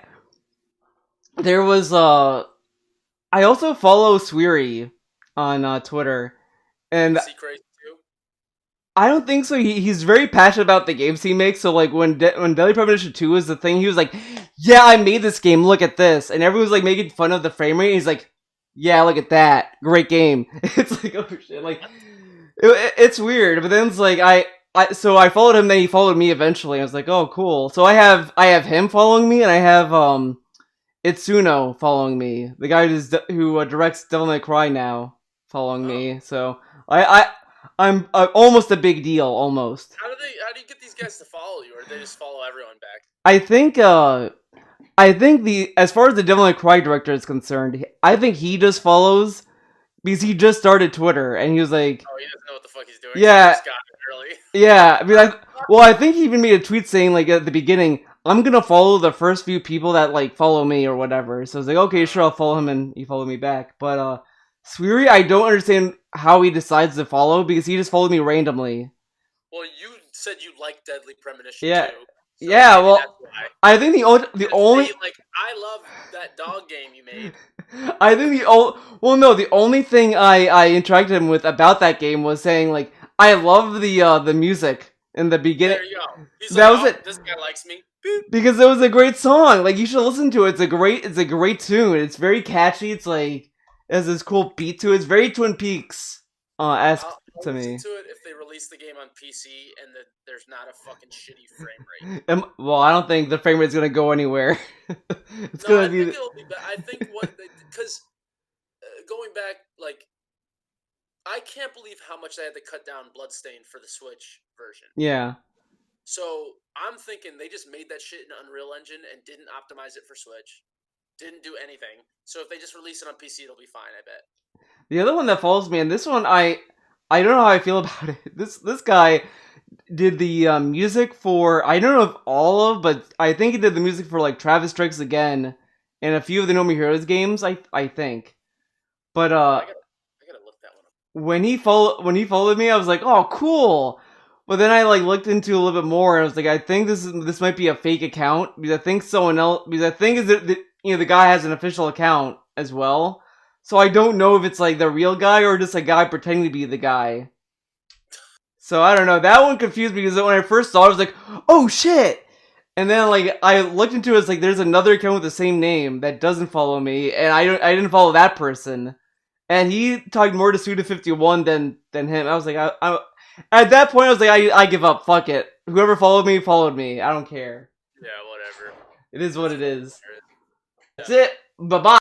there was I also follow Sweary on Twitter, and is he crazy too? I don't think so. He's very passionate about the games he makes. So like when Deadly Premonition 2 was the thing, he was like, "Yeah, I made this game. Look at this," and everyone's like making fun of the frame rate. He's like, "Yeah, look at that. Great game." It's like, oh shit, like it's weird. But then it's like so I followed him. Then he followed me eventually. I was like, "Oh, cool." So I have him following me, and I have Itsuno following me, the guy who directs Devil May Cry now, following me. So I'm almost a big deal, almost. How do you get these guys to follow you, or do they just follow everyone back? I think as far as the Devil May Cry director is concerned, I think he just follows because he just started Twitter and he was like, oh, he doesn't know what the fuck he's doing. Yeah, he just got it early. Yeah. I mean, I think he even made a tweet saying like at the beginning, I'm gonna follow the first few people that like follow me or whatever. So I was like, okay, sure, I'll follow him, and he followed me back. But Sweary, I don't understand how he decides to follow because he just followed me randomly. Well, you said you like Deadly Premonition too. So yeah. Well, I think the only like I love that dog game you made. I think the only thing I interacted him with about that game was saying like I love the music in the beginning. There you go. He's that like, was it. This guy likes me. Because it was a great song. Like you should listen to it. It's a great tune. It's very catchy. It's like it has this cool beat to it. It's very Twin Peaks I'll to me. listen to it if they release the game on PC and there's not a fucking shitty frame rate. Well, I don't think the frame rate's gonna go anywhere. It's no, gonna I be. think it'll be. I think because going back, like I can't believe how much they had to cut down Bloodstain for the Switch version. Yeah. So I'm thinking they just made that shit in Unreal Engine and didn't optimize it for Switch. Didn't do anything. So if they just release it on PC, it'll be fine, I bet. The other one that follows me, and this one I don't know how I feel about it. This guy did the music for, I don't know if all of, but I think he did the music for like Travis Strikes Again and a few of the No More Heroes games. I think, but I gotta look that one up. when he followed me, I was like, oh, cool. But then I like looked into a little bit more, and I was like, I think this might be a fake account because I think someone else, because I think the guy has an official account as well. So I don't know if it's like the real guy or just a guy pretending to be the guy. So I don't know. That one confused me because when I first saw it, I was like, oh shit! And then like I looked into it, it's like there's another account with the same name that doesn't follow me, and I didn't follow that person. And he talked more to Suda51 than him. I was like, I at that point I was like, I give up. Fuck it. Whoever followed me. I don't care. Yeah, whatever. It is what it is. Yeah. That's it. Bye bye.